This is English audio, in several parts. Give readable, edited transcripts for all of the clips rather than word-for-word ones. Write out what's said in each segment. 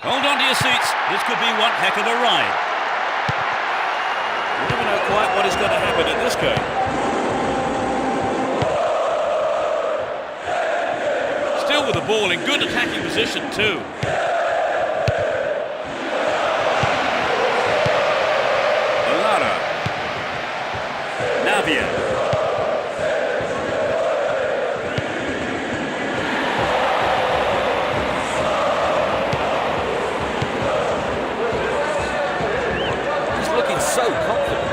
Hold on to your seats. This could be one heck of a ride. You never know quite what is going to happen in this game. Still with the ball in good attacking position too. Lara. Navia. So confident.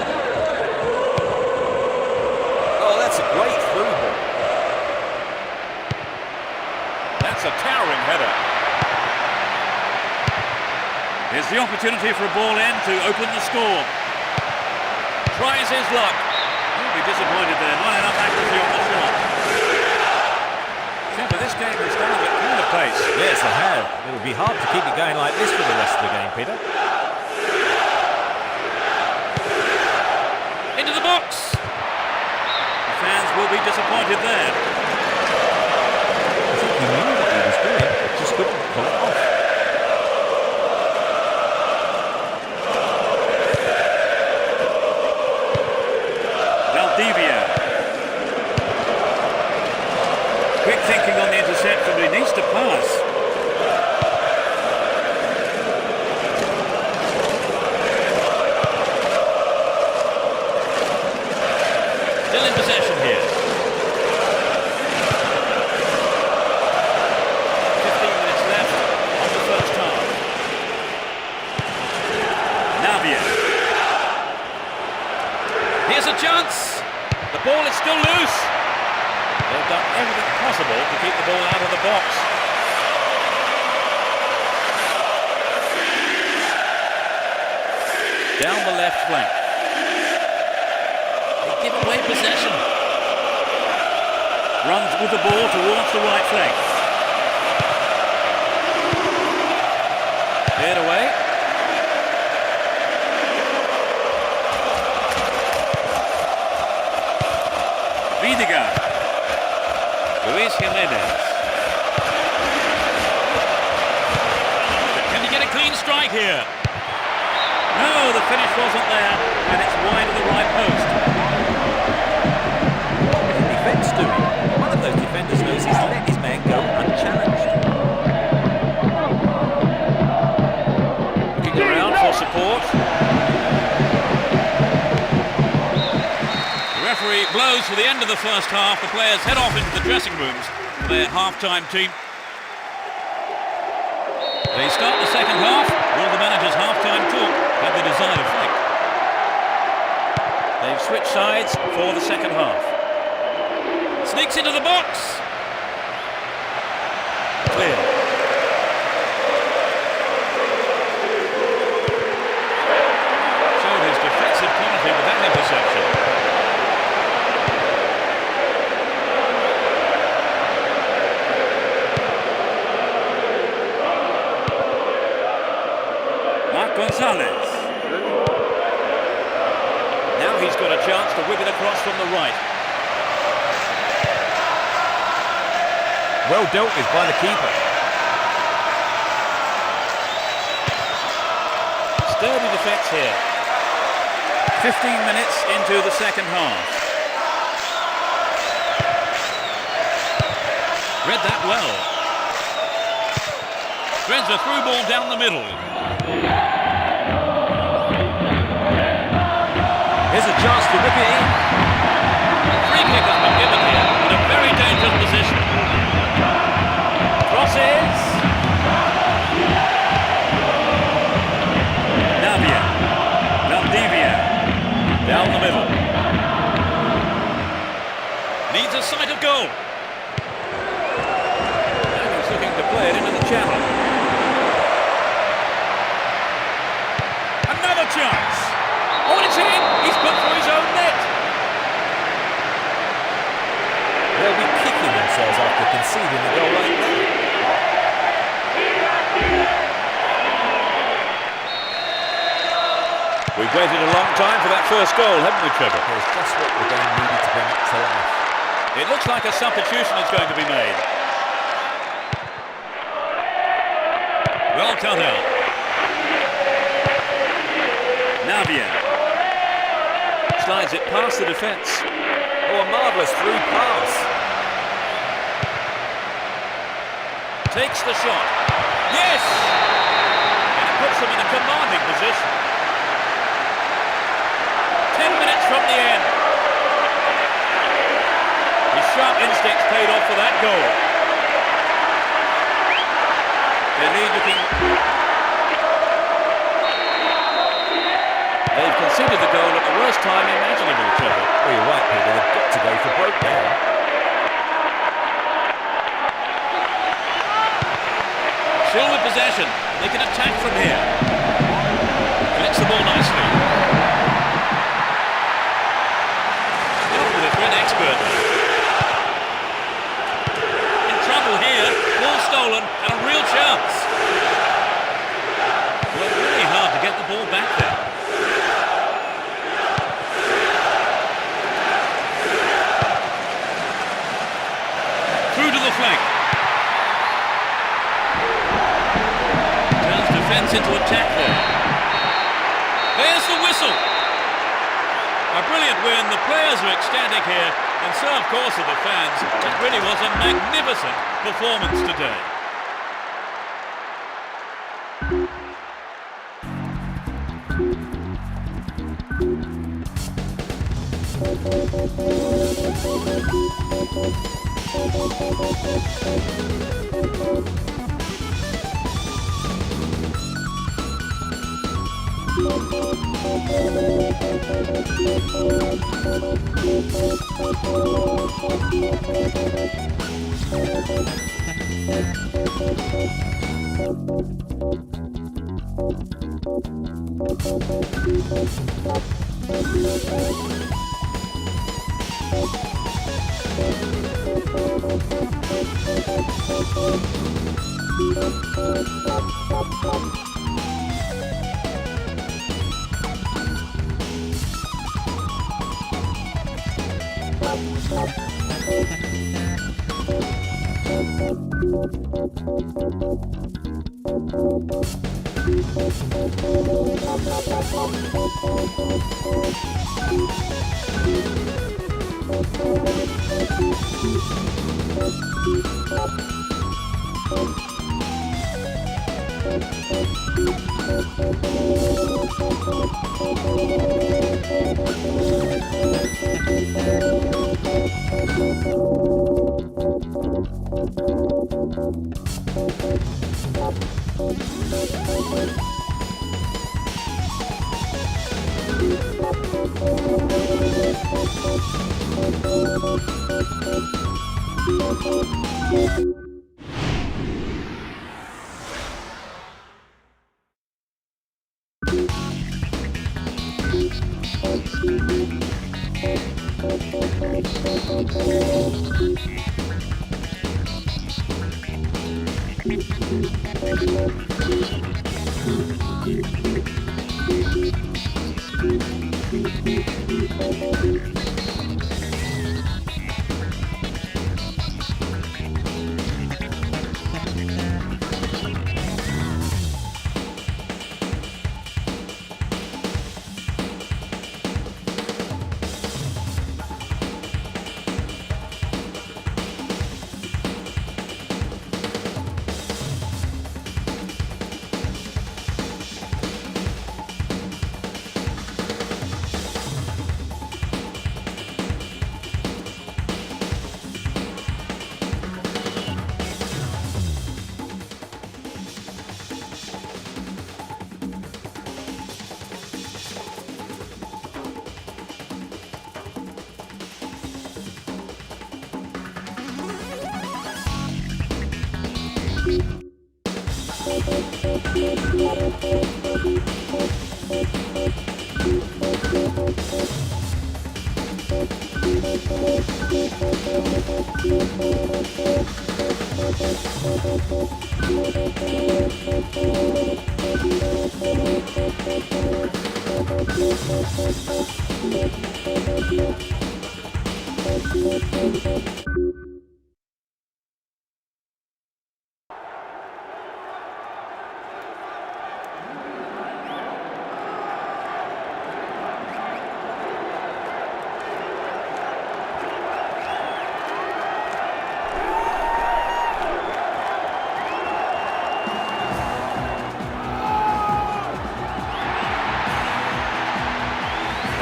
Oh, that's a great through ball. That's a towering header. Here's the opportunity for a ball in to open the score. Tries his luck. He'll be disappointed there. Not enough accuracy on the shot. Yeah, but this game has started at kind of pace. Yes, I have. It'll be hard to keep it going like this for the rest of the game, Peter. Box. The fans will be disappointed there. I think he knew what he was doing, but just couldn't pull it off. Valdivia. Quick thinking on the interception, but he needs to pass. Still in possession here. 15 minutes left of the first half. Navia. Here's a chance. The ball is still loose. They've done everything possible to keep the ball out of the box. Down the left flank. Give away possession. Runs with the ball towards the right flank. Cleared away. Vidiga. Luis Jimenez. Can he get a clean strike here? No, the finish wasn't there, and it's wide of the right post. Defence doing. One of those defenders knows he's let his man go unchallenged. Looking around for support. The referee blows for the end of the first half. The players head off into the dressing rooms for their half-time team. They start the second half. Will the manager's half-time talk have the desired effect? They've switched sides for the second half. Sneaks into the box. Clear. Showed his defensive quality with that interception. Mark Gonzalez. Now he's got a chance to whip it across from the right. Well dealt with by the keeper. Sturdy defence here. 15 minutes into the second half. Read that well. Threads a through ball down the middle. Here's a chance to whip it in. Free kick has been given here in a very dangerous position. Crosses. Navia. Valdivia. Down the middle. sight of goal. And he's looking to play it into the channel. Another chance. Oh, and it's in. He's put through his own net. They'll be kicking themselves after conceding a goal like that. We've waited a long time for that first goal, haven't we, Trevor? It's just what the game needed to bring it to life. It looks like a substitution is going to be made. Well cut out. Navia slides it past the defence. Oh, a marvellous through pass. Takes the shot. Yes! And it puts them in a commanding position. 10 minutes from the end. His sharp instincts paid off for that goal. Their lead looking... They've conceded the goal at the worst time imaginable, Trevor. Well, you're right, Peter. They've got to go for broke now. Still with possession. They can attack from here. Collects the ball nicely. Dealt with it very expertly. In trouble here. Ball stolen and a real chance. Well, really hard to get the ball back there. Through to the flank. Turns defence into attack there. There's the whistle. A brilliant win. The players are ecstatic here, and so of course are the fans. It really was a magnificent performance today.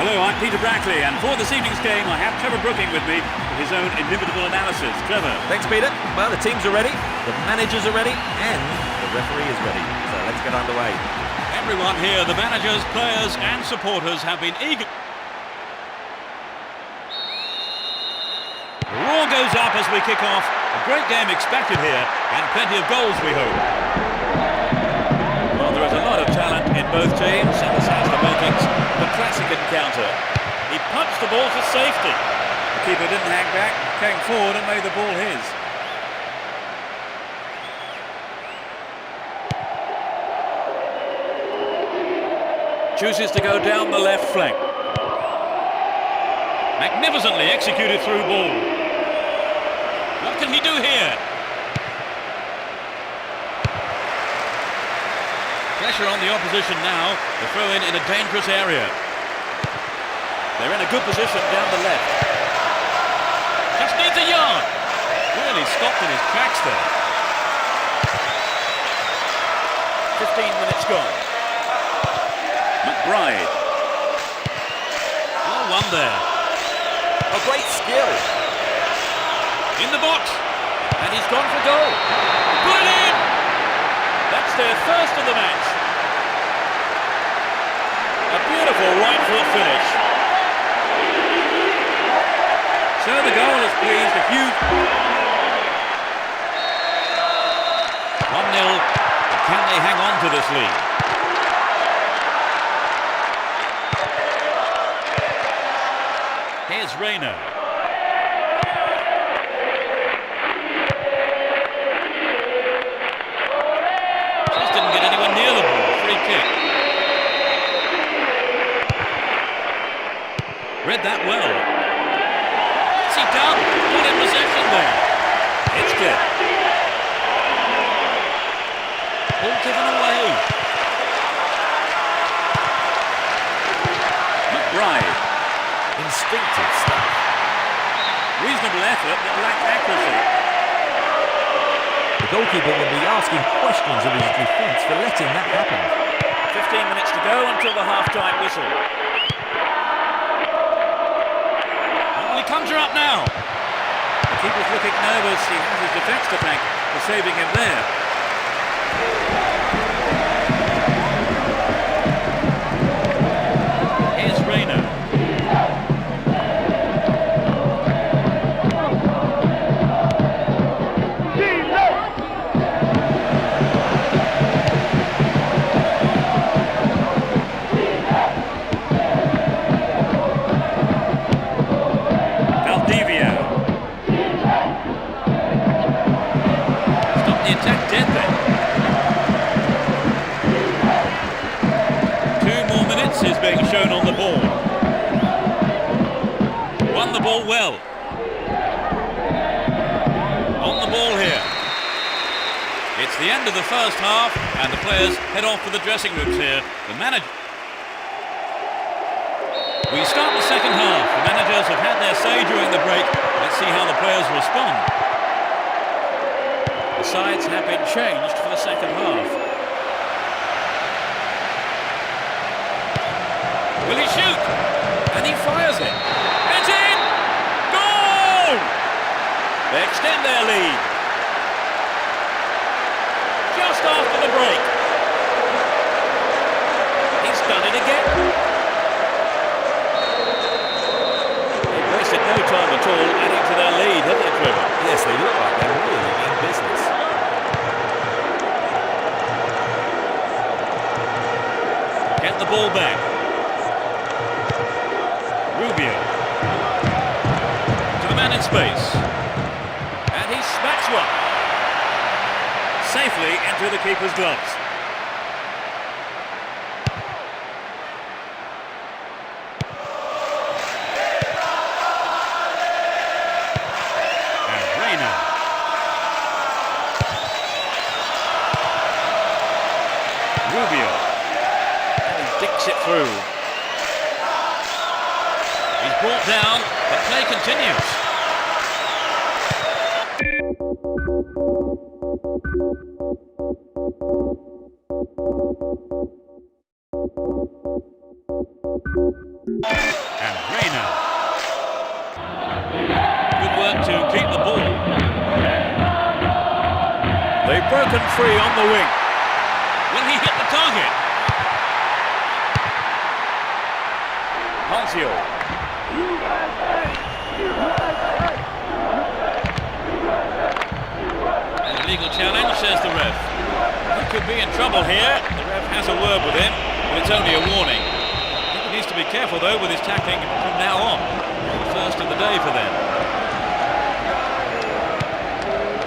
Hello, I'm Peter Brackley, and for this evening's game I have Trevor Brooking with me for his own inimitable analysis. Trevor. Thanks, Peter. Well, the teams are ready, the managers are ready, and the referee is ready. So let's get underway. Everyone here, the managers, players and supporters have been eager. The roar goes up as we kick off. A great game expected here, and plenty of goals we hope. Well, there is a lot of talent in both teams, and this has the makings of a classic encounter. He punched the ball to safety. The keeper didn't hang back, came forward and made the ball his. Chooses to go down the left flank. Magnificently executed through ball. What can he do here? Pressure on the opposition now. The throw in a dangerous area. They're in a good position down the left. Just needs a yard. Really stopped in his tracks there. 15 minutes gone. McBride. Well, one there. A great skill. In the box. And he's gone for goal. Put it in! That's their first of the match. A beautiful right foot finish. So the goal has pleased a huge... 1-0. Can they hang on to this lead? Here's Reina. Just didn't get anyone near the ball. Free kick. Read that well. What's he done? Got in possession there. It's good. Ball given away. McBride. Instinctive stuff. Reasonable effort, but lacked accuracy. The goalkeeper will be asking questions of his defence for letting that happen. 15 minutes to go until the half-time whistle. Well, he conjure up now. The keeper's looking nervous. He has his defence to thank for saving him there. Here's Reina. Is being shown on the ball. Won the ball well. On the ball here. It's the end of the first half and the players head off to the dressing rooms here. The manager... We start the second half. The managers have had their say during the break. Let's see how the players respond. The sides have been changed for the second half. Will he shoot? And he fires it. It's in! Goal! They extend their lead. Just after the break. He's done it again. They've wasted no time at all adding to their lead, have they, Trevor? Yes, they look like they're really in business. the ball back. Rubio. To the man in space. And he smacks one. Safely into the keeper's gloves. Rubio, and he dicks it through. He's brought down, but play continues. And Reina. Good work to keep the ball. They've broken free on the wing. Will he hit the target? Ponzio. An illegal challenge, says the ref. He could be in trouble here. The ref has a word with him, but it's only a warning. I think he needs to be careful, though, with his tackling from now on. The first of the day for them.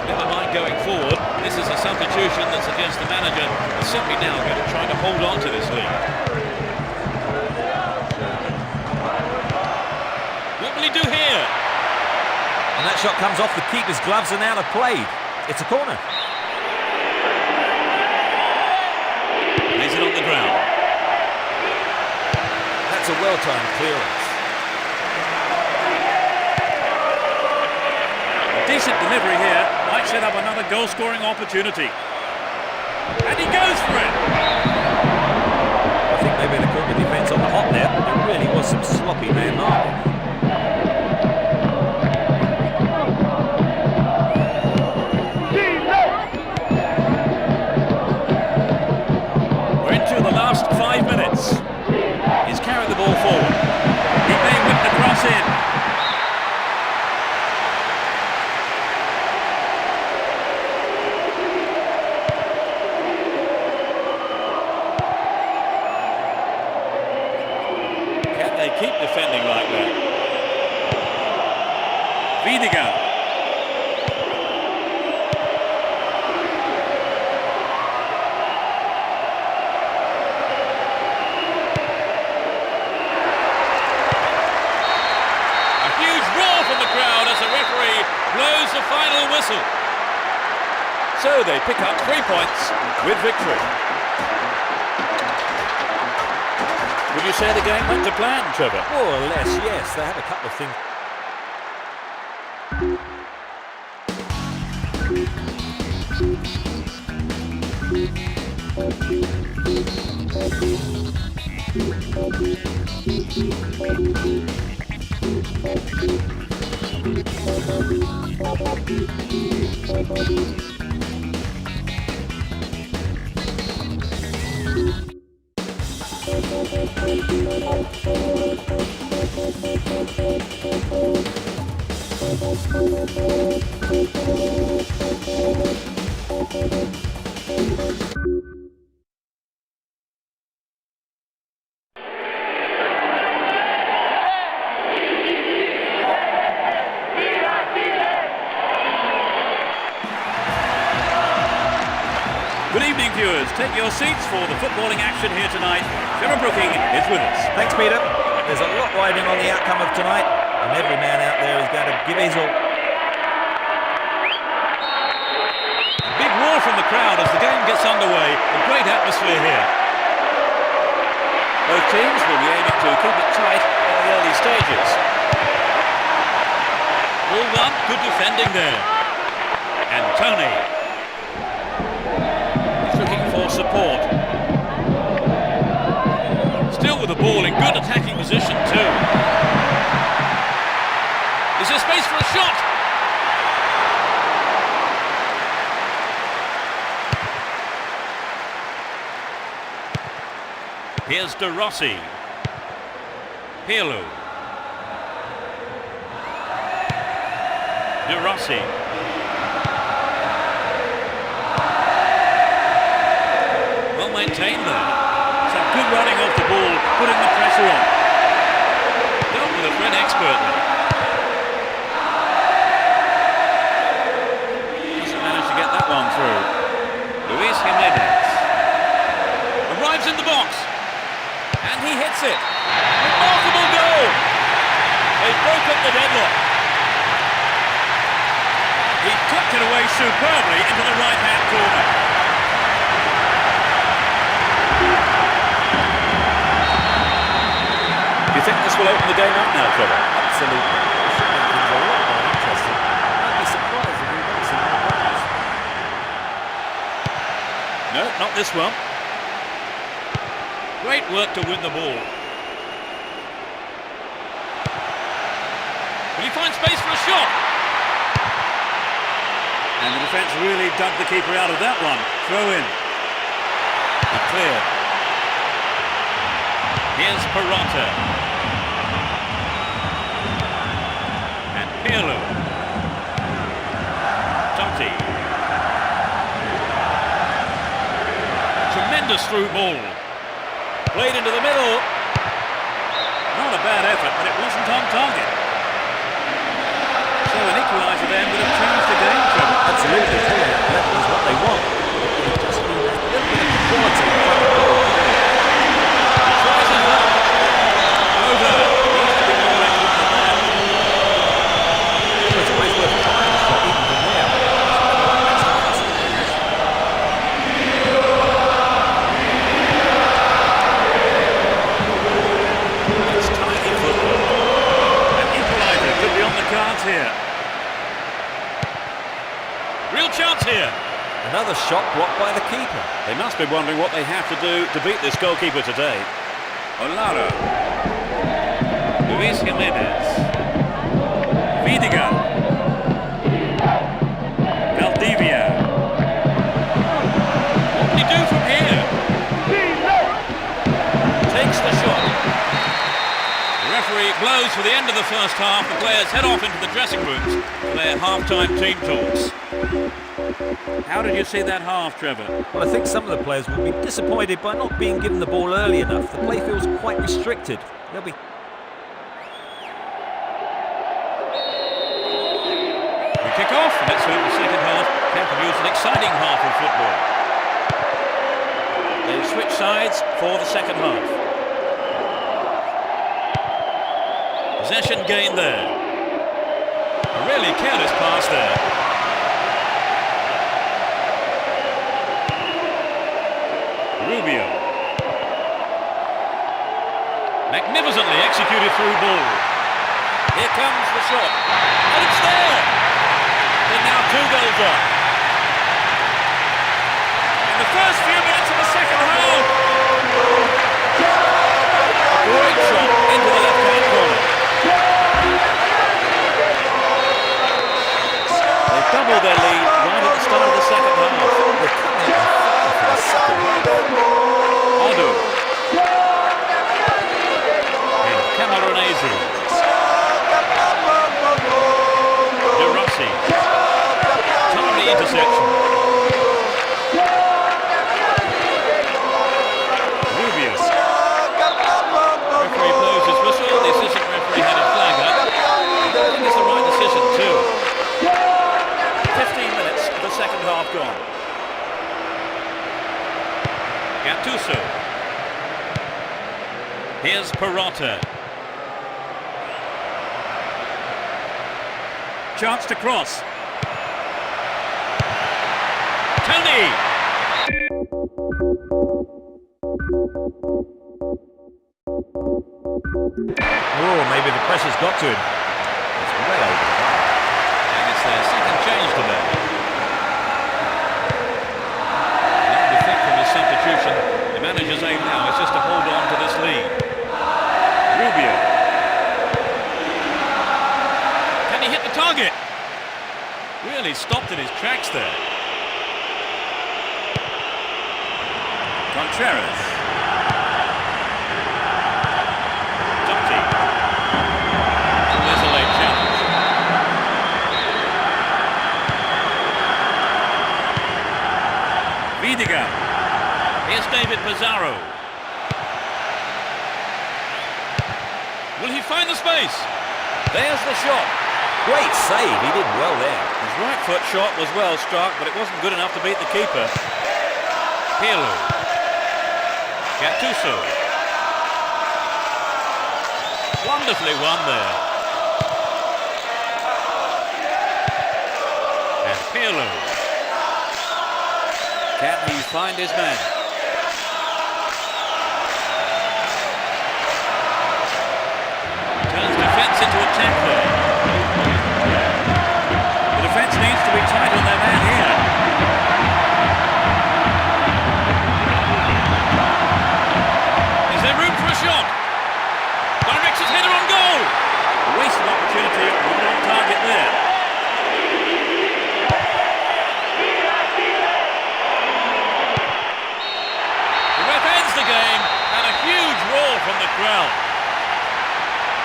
Never mind going forward. This is a substitution that suggests the manager is simply now going to try to hold on to this lead. What will he do here? And that shot comes off the keeper's gloves and out of play. It's a corner. Lays it on the ground. That's a well-timed clearance. Decent delivery here, might set up another goal-scoring opportunity. And he goes for it! I think maybe they caught the defence on the hop there. There really was some sloppy man marking. We're into the last 5 minutes. He's carried the ball forward. He may whip the cross in. They keep defending like that. Vidigal. A huge roar from the crowd as the referee blows the final whistle. So they pick up 3 points with victory. Would you say the game went to plan, Trevor? More or less, yes. They had a couple of things. Good evening, viewers. Take your seats for the footballing action here tonight. Trevor Brooking is with us. Thanks, Peter. There's a lot riding on the outcome of tonight, and every man out there is going to give his all. A big roar from the crowd as the game gets underway. A great atmosphere here. Both teams will be aiming to keep it tight in the early stages. Ball one, good defending there. And Tony. For support. Still with the ball in good attacking position too. Is there space for a shot? Here's De Rossi. Pirlo. De Rossi. Well maintained there. Some good running off the ball. putting the pressure on. Dealt with the threat expertly. Doesn't manage to get that one through. Luis Jimenez arrives in the box. And he hits it. Remarkable goal. They've broken the deadlock. He tucked it away superbly into the right-hand corner. Do you think this will open the game up now, Trevor? Absolutely. It should make things a lot more interesting. I'd be surprised if we don't see more goals. No, not this one. Great work to win the ball. Will he find space for a shot? And the defence really dug the keeper out of that one. Throw in. And cleared. Here's Peralta. And Pirlo. Totti. Tremendous through ball. Played into the middle. Not a bad effort, but it wasn't on target. So an equaliser then would have changed the game, Trevor. Absolutely. That is what they want. They just need that little bit of quality in front of the goal. Tries it up. Over. Needs to be more accurate than that. It's always worth trying a shot even from there. It's tiny football. An equaliser could be on the cards here. Real chance here. Another shot blocked by the keeper. They must be wondering what they have to do to beat this goalkeeper today. Olara. Luis Jimenez. Vidigal. Valdivia. What can he do from here? Takes the shot. The referee blows for the end of the first half. The players head off into the dressing rooms for their half-time team talks. How did you see that half, Trevor? Well, I think some of the players will be disappointed by not being given the ball early enough. The play feels quite restricted. They'll be... We kick off. Let's hope the second half can produce an exciting half of football. They've switched sides for the second half. Possession gained there. A really careless pass there. Rubio. Magnificently executed through ball. Here comes the shot. And it's there! They're now 2 goals up. In the first few minutes of the second half. A great shot into the left-hand corner. They've doubled their lead right at the start of the second half. They're coming out for the second half. Odo. And Cameronese. De Rossi. Timely interception. Rubio. Referee blows his whistle. The assistant referee had his flag up. I think it's the right decision too. 15 minutes of the second half gone. Gattuso. Here's Peralta. Chance to cross. Tony! Oh, maybe the pressure's got to him. It's way over the bar. And it's their second change today. And we think from his substitution, the manager's aim now is just to hold on to this lead. Rubio. Can he hit the target? Really stopped in his tracks there. Contreras. Totti. And there's a late challenge. Vidigal. Here's David Pizarro. space. There's the shot. Great save, he did well there. His right foot shot was well struck, but it wasn't good enough to beat the keeper. Pirlo. Gattuso. Wonderfully won there. And Pirlo. Can he find his man? Turns defence into attack there. The defence needs to be tight on their man here. Is there room for a shot? Directs his header on goal. A wasted opportunity, not on target there. The ref ends the game and a huge roar from the crowd.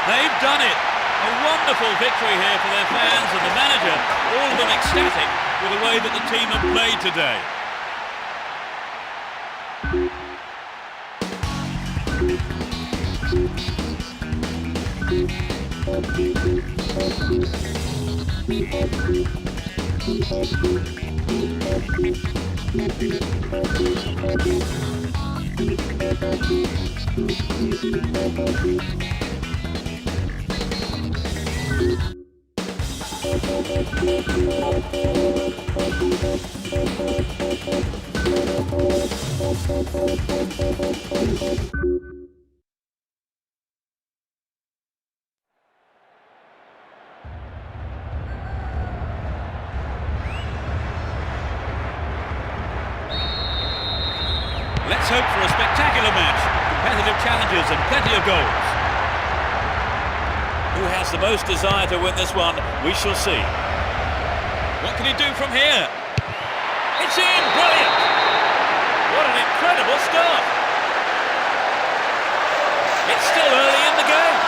They've done it. A wonderful victory here for their fans and the manager, all of them ecstatic with the way that the team have played today. Let's hope for a spectacular match, competitive challenges and plenty of goals. Who has the most desire to win this one, we shall see. What can he do from here? It's in! Brilliant! What an incredible start! It's still early in the game.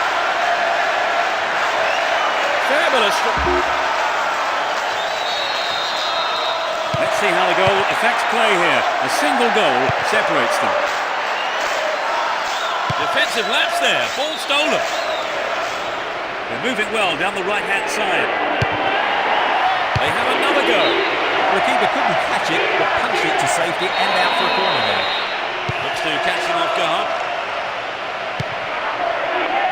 Fabulous. Let's see how the goal affects play here. A single goal separates them. Defensive lapse there, ball stolen. They're moving well down the right-hand side. They have another go. The keeper couldn't catch it, but punched it to safety and out for a corner there. Looks to catch him off guard.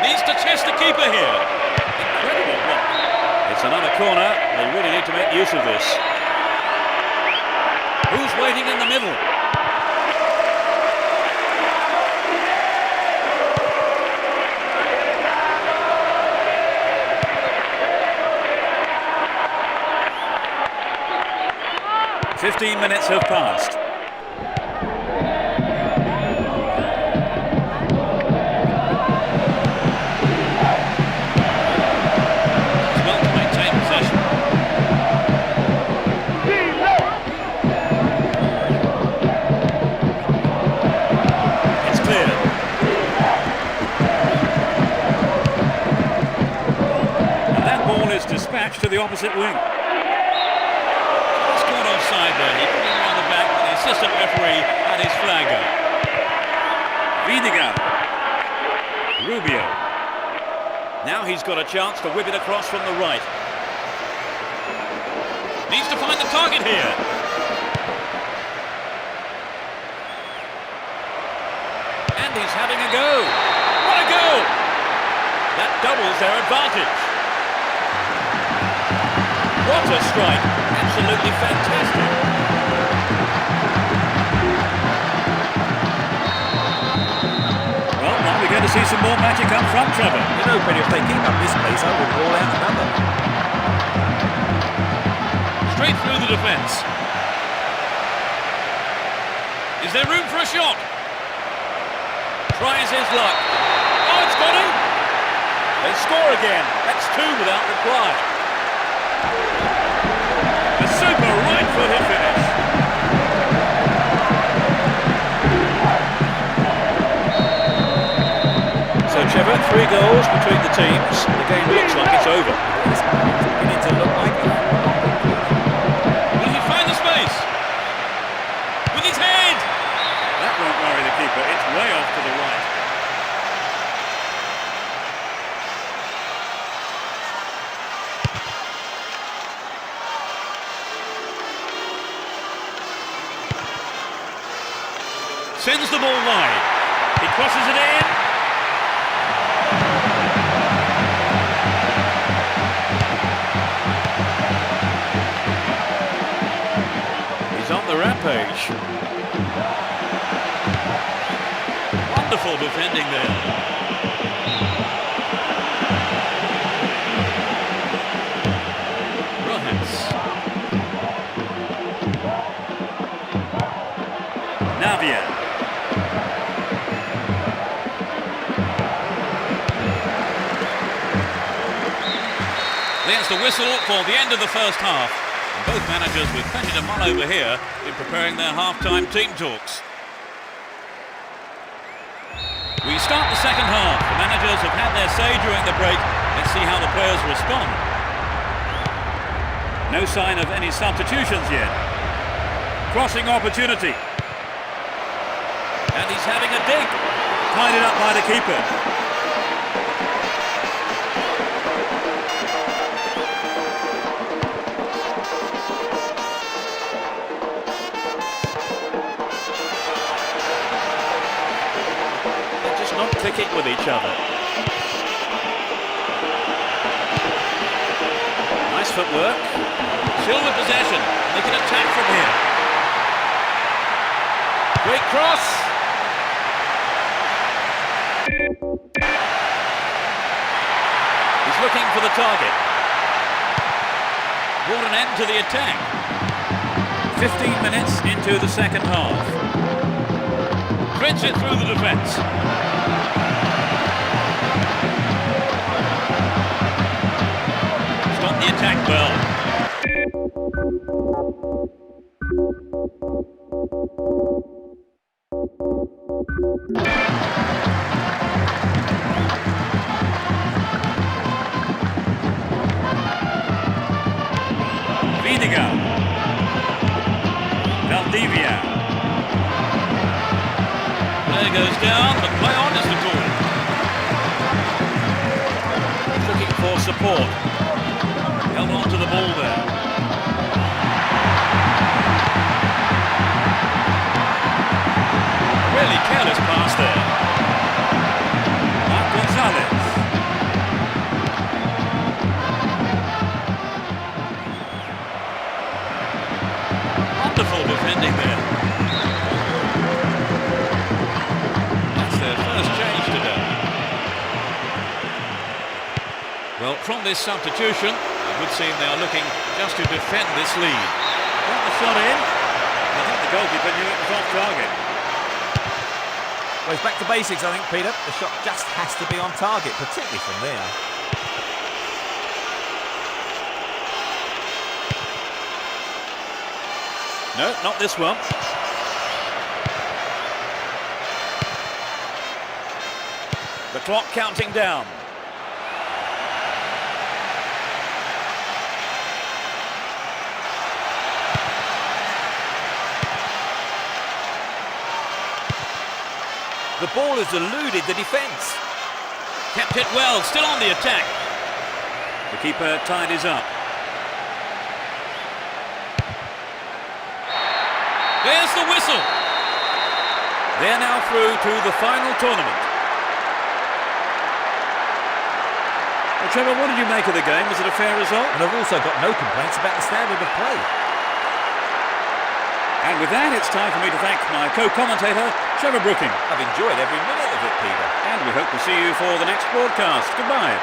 Needs to test the keeper here. Incredible block. It's another corner. They really need to make use of this. Who's waiting in the middle? "15 minutes have passed. It's well to maintain possession. It's clear. And that ball is dispatched to the opposite wing. Offside there, he put him around the back, but the assistant referee had his flag up. Vidigal. Rubio. Now he's got a chance to whip it across from the right. Needs to find the target here. And he's having a go. What a goal! That doubles their advantage. What a strike! Absolutely fantastic. Well, now we're going to see some more magic up front, Trevor. You know, but if they keep up this pace, I will roll out another. Straight through the defence. Is there room for a shot? Tries his luck. Oh, it's got him! They score again. That's 2 without reply. A super right-footed finish. So, Trevor, 3 goals between the teams. The game looks like it's over. It's beginning to look like it. Will he find the space? With his head! That won't worry the keeper. It's way off to the right. Sends the ball wide. He crosses it in. He's on the rampage. Wonderful defending there. Navia. There's the whistle for the end of the first half. And both managers with plenty to mull over here in preparing their half-time team talks. We start the second half. The managers have had their say during the break. Let's see how the players respond. No sign of any substitutions yet. Crossing opportunity. And he's having a dig. Tied it up by the keeper. They're just not clicking with each other. Nice footwork. Still with possession. They can attack from here. Great cross. He's looking for the target. Brought an end to the attack. 15 minutes into the second half. Threads it through the defence. Stopped the attack well. Valdivia. There goes down, but play on is the call. He's looking for support. Held on to the ball there. Really careless pass there. Mark Gonzalez. Wonderful defending there. That's their first change today. Well, from this substitution, it would seem they are looking just to defend this lead. Got the shot in. I think the goalkeeper knew it was off target. Well, it's back to basics, I think, Peter. The shot just has to be on target, particularly from there. No, not this one. The clock counting down. The ball has eluded the defence. Kept it well, still on the attack. The keeper tidies up. There's the whistle. They're now through to the final tournament. Well, Trevor, what did you make of the game? Was it a fair result? And I've also got no complaints about the standard of play. And with that, it's time for me to thank my co-commentator, Trevor Brooking. I've enjoyed every minute of it, Peter. And we hope to see you for the next broadcast. Goodbye.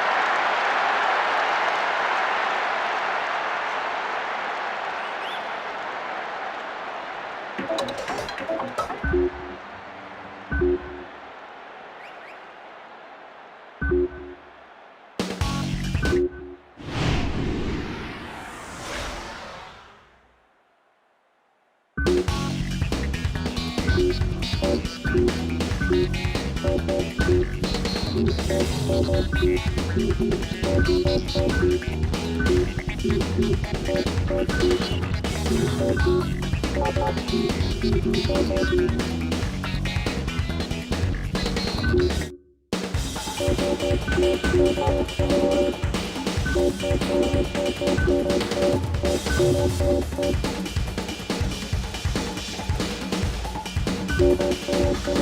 Good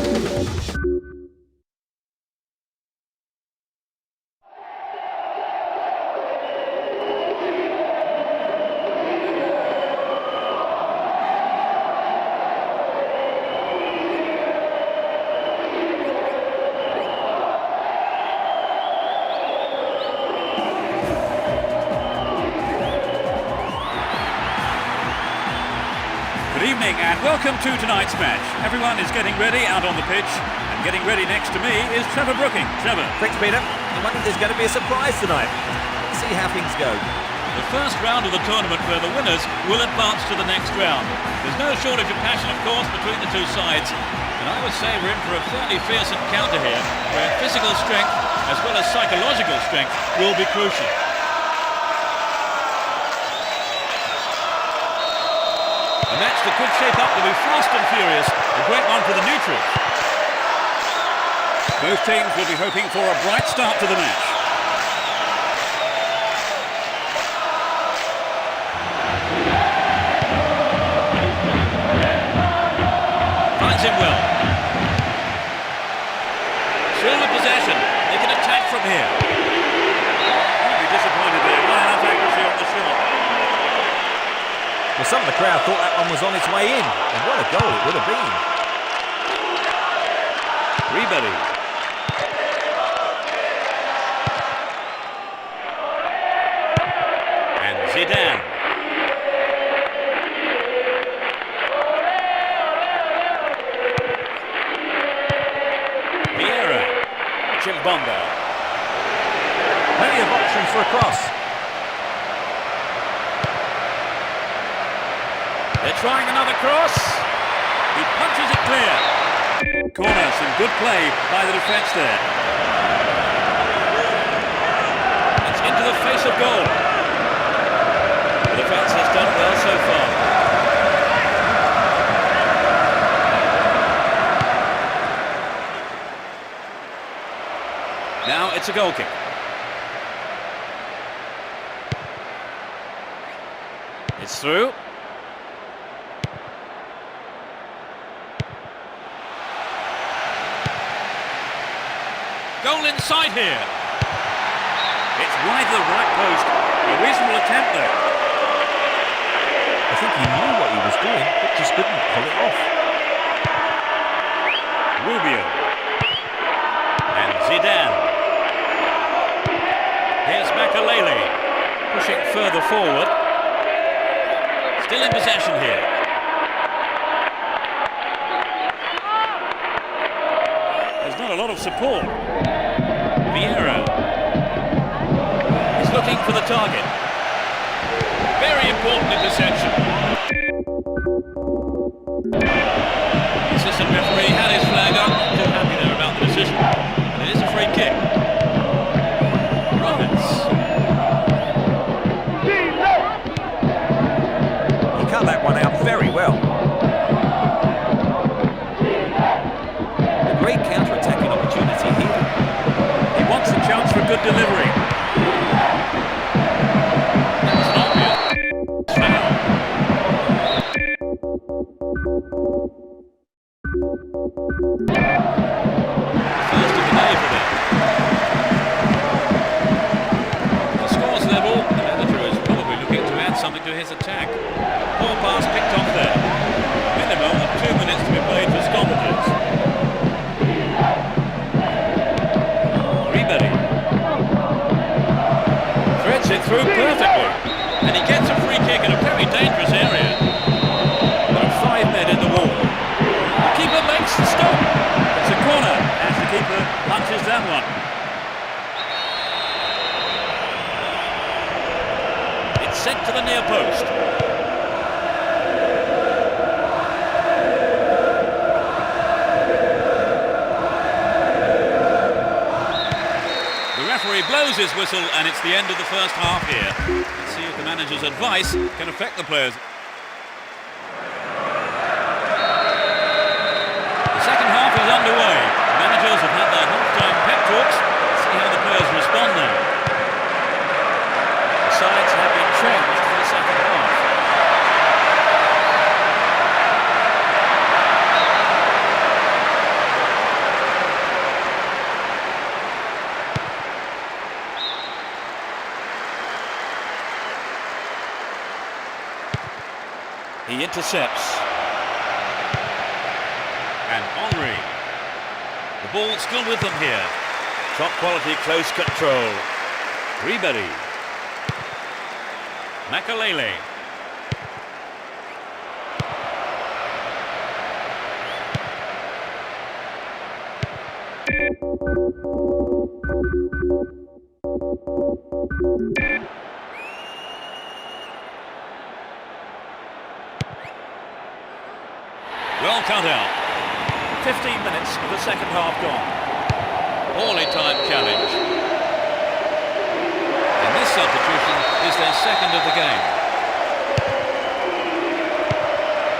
evening and welcome to tonight's match. Everyone is getting ready out on the pitch, and getting ready next to me is Trevor Brooking. Trevor. Thanks, Peter. I wonder if there's going to be a surprise tonight. Let's see how things go. The first round of the tournament where the winners will advance to the next round. There's no shortage of passion, of course, between the two sides, and I would say we're in for a fairly fierce encounter here, where physical strength as well as psychological strength will be crucial. A match that could shape up to be fast and furious, a great one for the neutrals. Both teams will be hoping for a bright start to the match. Finds him well. Still with possession, they can attack from here. Won't be disappointed there, not enough accuracy on the shot. Well, some of the crowd thought that one was on its way in, and what a goal it would have been. Ribery. And Zidane. Vieira. Chimbonda. Plenty of options for a cross. They're trying another cross. He punches it clear. Corner, some good play by the defence there. It's into the face of goal. The defence has done well so far. Now it's a goal kick. It's through. Goal inside here. It's wide of the right post. A reasonable attempt there. I think he knew what he was doing, but just couldn't pull it off. Rubio. And Zidane. Here's Makalele. Pushing further forward. Still in possession here. There's not a lot of support. Vieira is looking for the target. Very important interception. Assistant referee had his flag up. Not too happy there about the decision. And it is a free kick. Roberts. He cut that one out very well. A great counter-attacking opportunity here. He wants a chance for a good delivery. That's an obvious foul. First of the day for them. The score's level. The manager is probably looking to add something to his attack. Poor pass picked off there. Minimum of 2 minutes to be played for stoppages. Threads it through perfectly, and he gets a free kick in a very dangerous area. There are 5 men in the wall. The keeper makes the stop. It's a corner as the keeper punches that one. It's sent to the near post. The referee blows his whistle and it's the end of the first half here. Let's see if the manager's advice can affect the players. The second half is underway. The managers have had their half-time pep talks. Let's see how the players respond now. The sides have been changed for the second half. He intercepts. And Henry. The ball still with them here. Top quality close control. Ribery. Makalele. Well cut out. 15 minutes of the second half gone. Poorly timed challenge. And this substitution is their second of the game.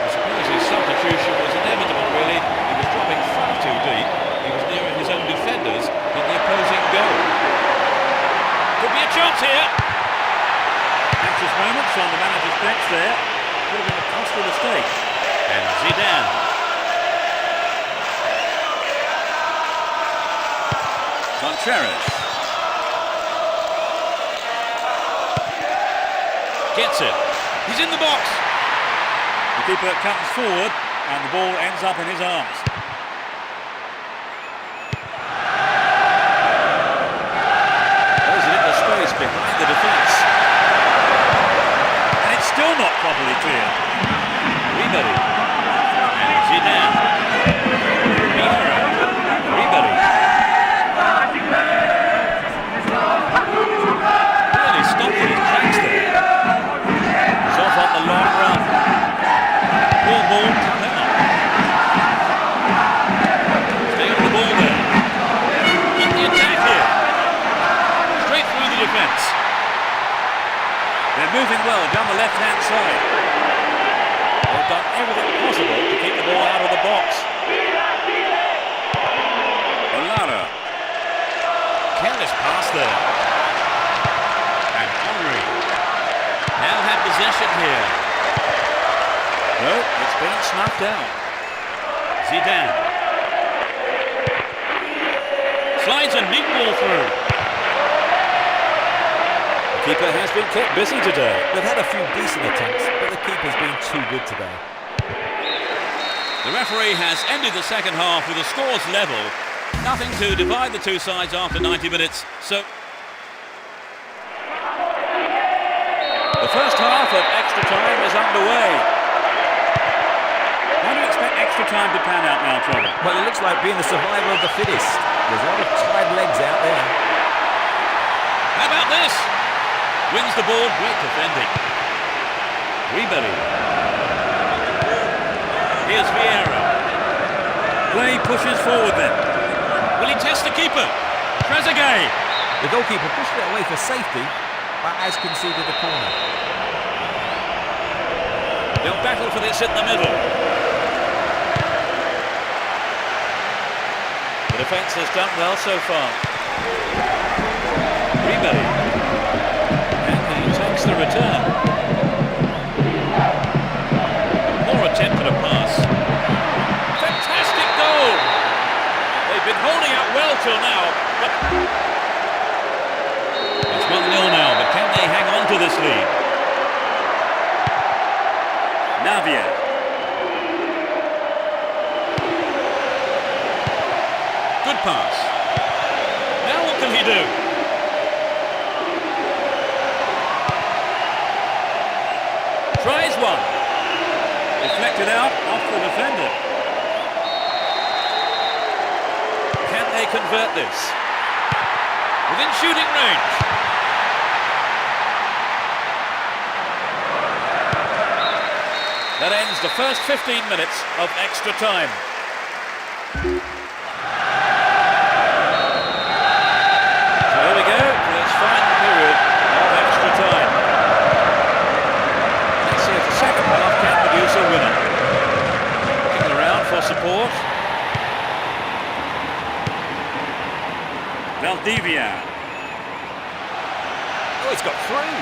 I suppose his substitution was inevitable, really. He was dropping far too deep. He was nearer his own defenders than the opposing goal. Could be a chance here. Anxious moments on the manager's bench there. Could have been a costly mistake. And Zidane. Contreras. Gets it. He's in the box. The keeper comes forward and the ball ends up in his arms. Throws it into space behind the defence. And it's still not properly cleared. Ribery. And Zidane. Vieira. Ribery. Really stopped in his tracks there. He's off on the long run. Ball come out. Stay on the ball there. Keep the attack here. Straight through the defence. They're moving well down the left-hand side. They've done everything possible to keep the ball out of the box. Olara. Careless pass there. And Henry. Now have possession here. No, it's been snuffed out. Zidane. Slides a neat ball through. The keeper has been kept busy today. They've had a few decent attempts, but the keeper's been too good today. The referee has ended the second half with the scores level. Nothing to divide the two sides after 90 minutes, so... The first half of extra time is underway. How do you expect extra time to pan out now, Trevor? Well, it looks like being the survivor of the fittest. There's a lot of tired legs out there. How about this? Wins the ball, great defending. Ribery. Here's Vieira. Play pushes forward then. Will he test the keeper? Trezeguet. The goalkeeper pushed it away for safety, but has conceded a corner. They'll battle for this in the middle. The defence has done well so far. Ribery. And he takes the return. Poor attempt at a pass. Fantastic goal! They've been holding out well till now, but... It's 1-0 now, but can they hang on to this lead? Navia. Good pass. Now what can he do? Tries one. Deflected out off the defender. Can they convert this? Within shooting range. That ends the first 15 minutes of extra time. So here we go to this final period of extra time. Let's see if the second half can produce a winner. Looking around for support. Valdivia. Oh, it's got through.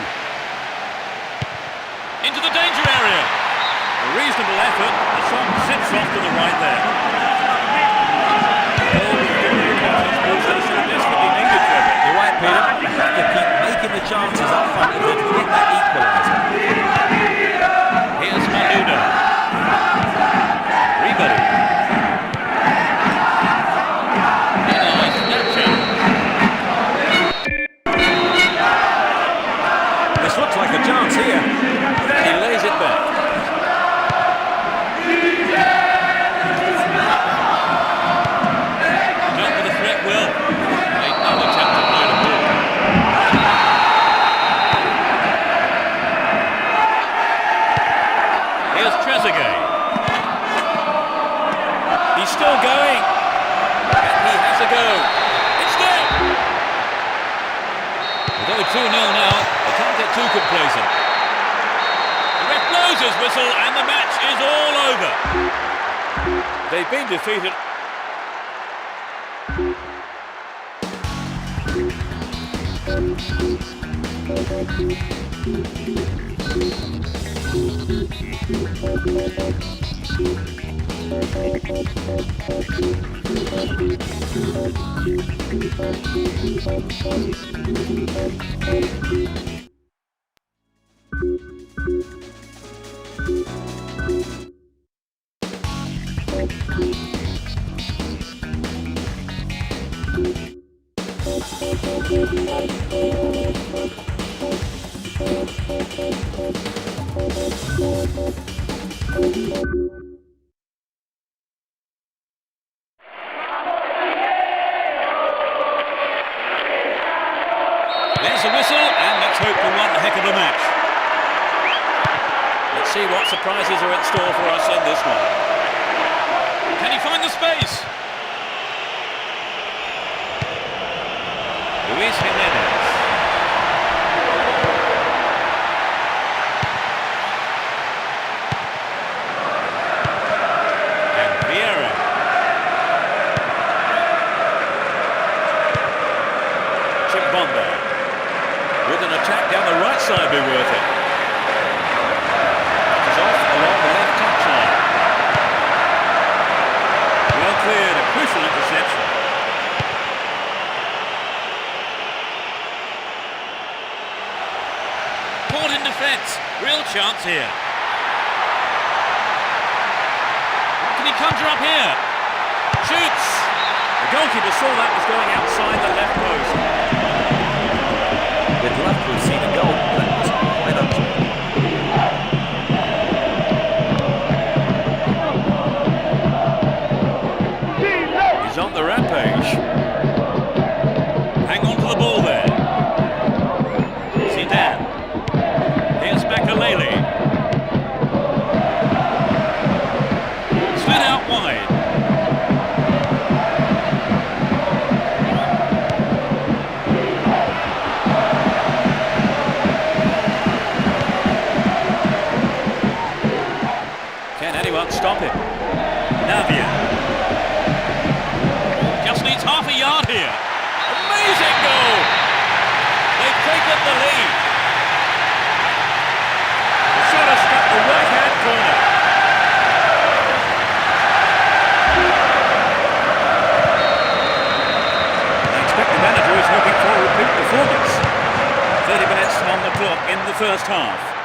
Into the danger area. A reasonable effort. The shot sits off to the right there. You're right, Peter. You have to keep making the chances up front if they're to get that equaliser. Here's Maluda. This looks like a chance here. He lays it back. Dealt with the threat well. Made no attempt to play the ball. Here's Trezeguet. He's still going. And he has a go. It's there. Although 2-0 now, they can't get too complacent. The ref blows his whistle and the match is all over. They've been defeated. There's a whistle, and let's hope for one heck of a match. Let's see what surprises are in store for us in this one. Can he find the space? Luis Jimenez. And Vieira. Chimbonda. Would an attack down the right side be worth it? He's off along the left touchline. Well cleared, a crucial interception. Caught in defence, real chance here. What can he conjure up here? Shoots! The goalkeeper saw that was going outside the left post. We'd love to have seen a goal, but that wasn't quite up to it. He's on the rampage. Hang on to the ball there. Zidane. Here's Makalele. Slid out wide. Can anyone stop him? Navia. Just needs half a yard here. Amazing goal! They've taken the lead. The shot has struck the right-hand corner. I expect the manager is hoping for a repeat performance. 30 minutes on the clock in the first half.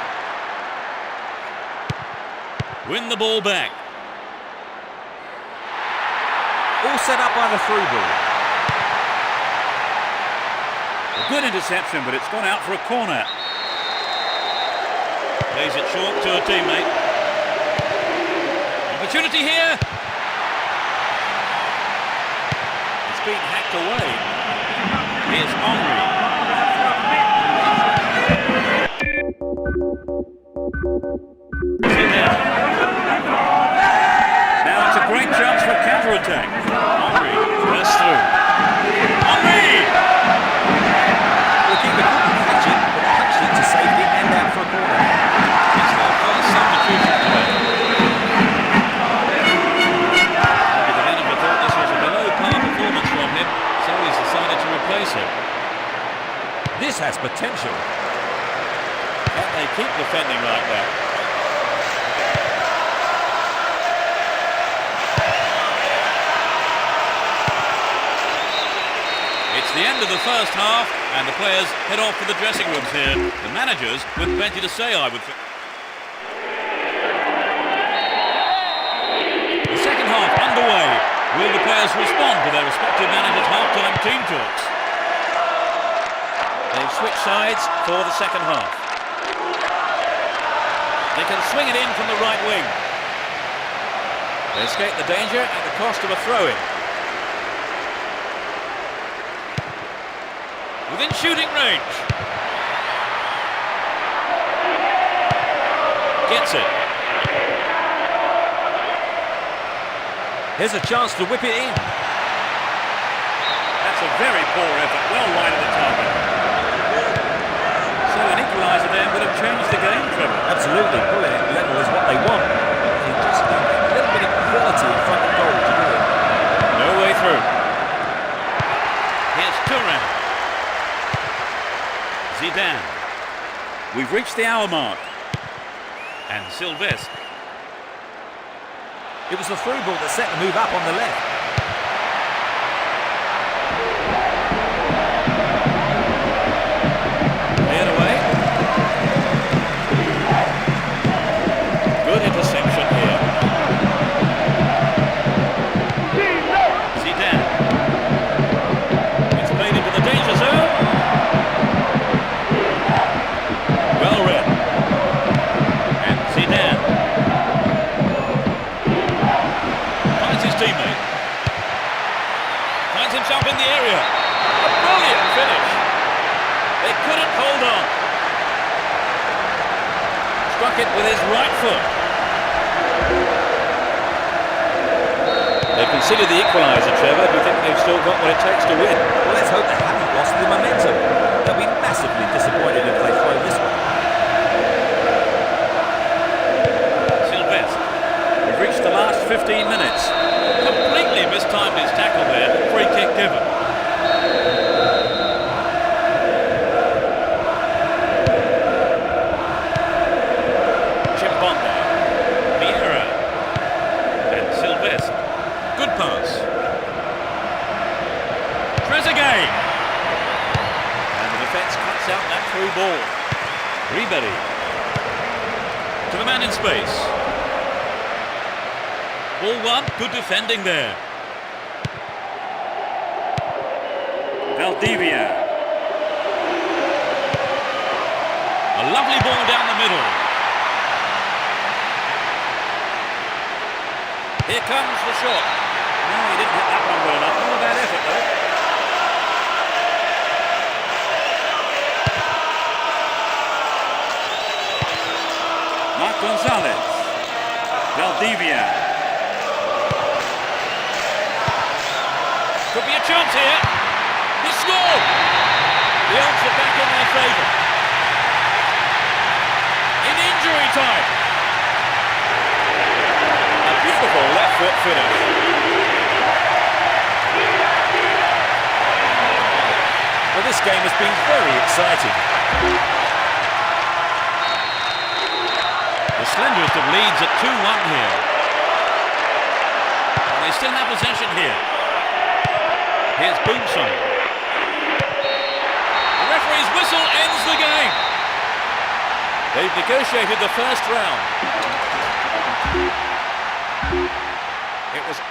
Win the ball back. All set up by the through ball. A good interception, but it's gone out for a corner. Plays it short to a teammate. Opportunity here. It's been hacked away. Here's Henry. Now it's a great chance for a counter-attack. Henry, bursts through. Henry! The keeper couldn't catch it, but punched it to safety and out for a corner. It's their first substitution today. Maybe the manager thought this was a below-par performance from him, so he's decided to replace him. This has potential. Can they keep defending like that? It's the end of the first half, and the players head off to the dressing rooms here. The managers with plenty to say, I would think. The second half underway. Will the players respond to their respective managers' half-time team talks? They've switched sides for the second half. They can swing it in from the right wing. They escape the danger at the cost of a throw-in. Within shooting range. Gets it. Here's a chance to whip it in. That's a very poor effort, well wide of the target. So an equaliser then would have changed the game, Trevor. Absolutely, pulling it level is what they want. They just need a little bit of quality in front of goal to do it. No way through. Here's Turan. Zidane. We've reached the hour mark. And Sylvestre. It was the through ball that set the move up on the left. Cleared away. Good interception here. Zidane. It's played into the danger zone. Well read. And Zidane. Finds his teammate. Finds himself in the area. A brilliant finish. They couldn't hold on. Struck it with his right foot. They've conceded the equaliser, Trevor. Do you think they've still got what it takes to win? Well, let's hope they haven't lost the momentum. They'll be massively disappointed if they throw this one. Sylvestre. We've reached the last 15 minutes. Completely mistimed his tackle there. Free kick given. Chimbonda. Vieira. And Sylvestre. Good pass. Trezeguet. And the defence cuts out that through ball. Ribery. To the man in space. Ball one, good defending there. Valdivia. A lovely ball down the middle. Here comes the shot. No, he didn't hit that one well enough. Not a bad effort though. Marc Gonzalez. Valdivia. Could be a chance here. He scored! The odds are back in their favour. In injury time. A beautiful left foot finish. Well, this game has been very exciting. The slenderest of leads at 2-1 here. And they still have possession here. Here's Boomsong. The referee's whistle ends the game. They've negotiated the first round. It was...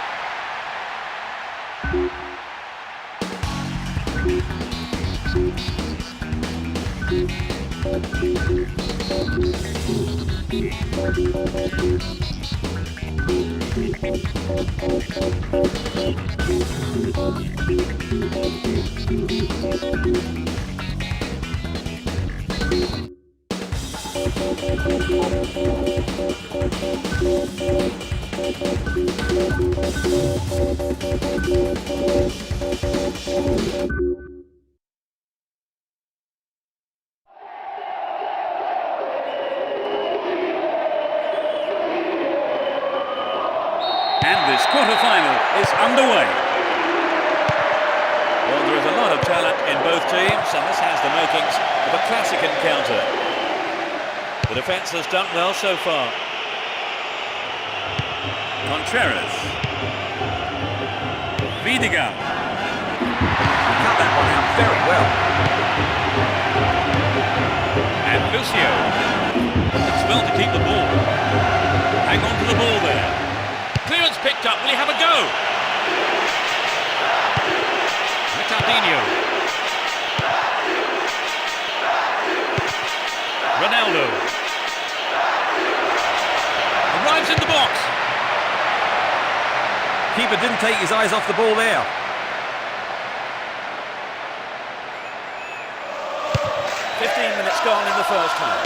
And this quarter-final is underway. Well, there is a lot of talent in both teams, and this has the makings of a classic encounter. The defence has done well so far. Contreras. Vidigal. Cut that one out very well. And Lucio. It's well to keep the ball. Hang on to the ball there. Clearance picked up. Will he have a go? Ricardinho. Ronaldo. in the box. Keeper didn't take his eyes off the ball there. Minutes gone in the first half.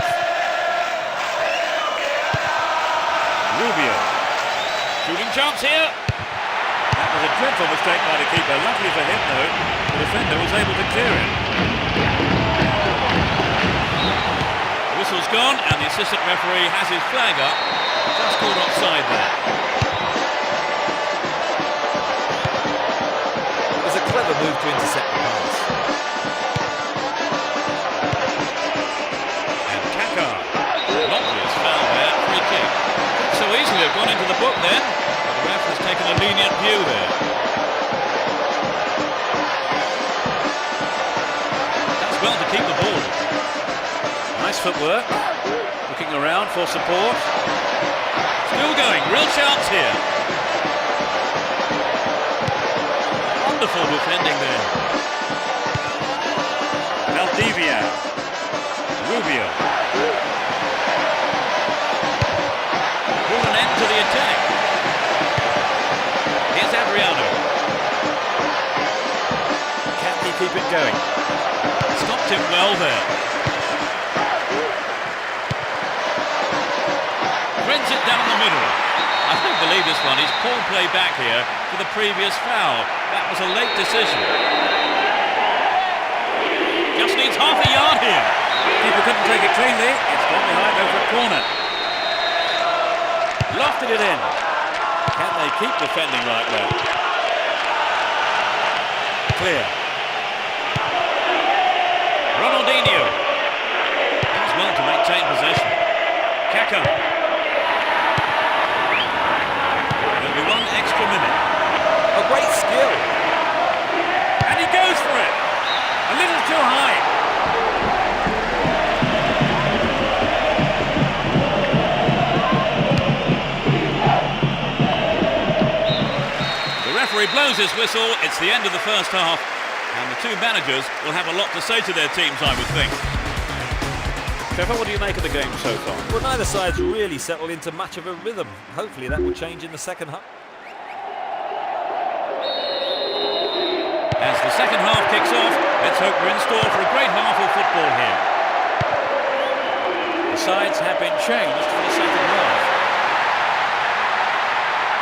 Rubio. Shooting chance here. That was a dreadful mistake by the keeper. Luckily for him, though, the defender was able to clear it. The whistle's gone, and the assistant referee has his flag up. Just called offside there. It was a clever move to intercept the pass. So easily have gone into the book then, but the ref has taken a lenient view there. That's well to keep the ball. Nice footwork. Looking around for support. Still going, real chance here. Wonderful defending there. Valdivia. Rubio. To the attack. Here's Adriano. Can he keep it going? Stopped him well there. Threads it down the middle. I don't believe this one. He's poor play back here for the previous foul. That was a late decision. Just needs half a yard here. Keeper couldn't take it cleanly. It's gone behind over a corner. Lofted it in. Can they keep defending like that? Clear. Ronaldinho. Does well to maintain possession. Kaka. There'll be one extra minute. A great skill. And he goes for it. A little too high. He blows his whistle. It's the end of the first half, and the two managers will have a lot to say to their teams, I would think. Trevor, what do you make of the game so far? Well, neither side's really settled into much of a rhythm. Hopefully that will change in the second half. As the second half kicks off, let's hope we're in store for a great half of football here. The sides have been changed for the second half.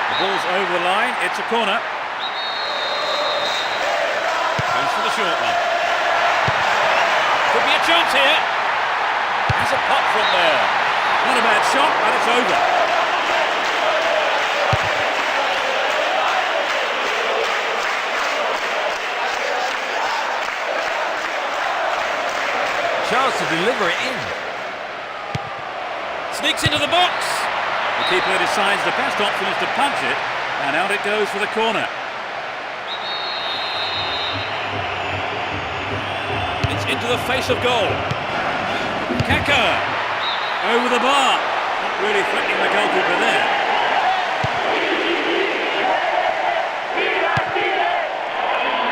The ball's over the line. It's a corner. For the short one. Could be a chance here. Has a pop from there. Not a bad shot, but it's over. Chance to deliver it in. Sneaks into the box. The keeper decides the best option is to punch it, and out it goes for the corner. Into the face of goal. Kaka Over the bar. Not really threatening the goalkeeper there.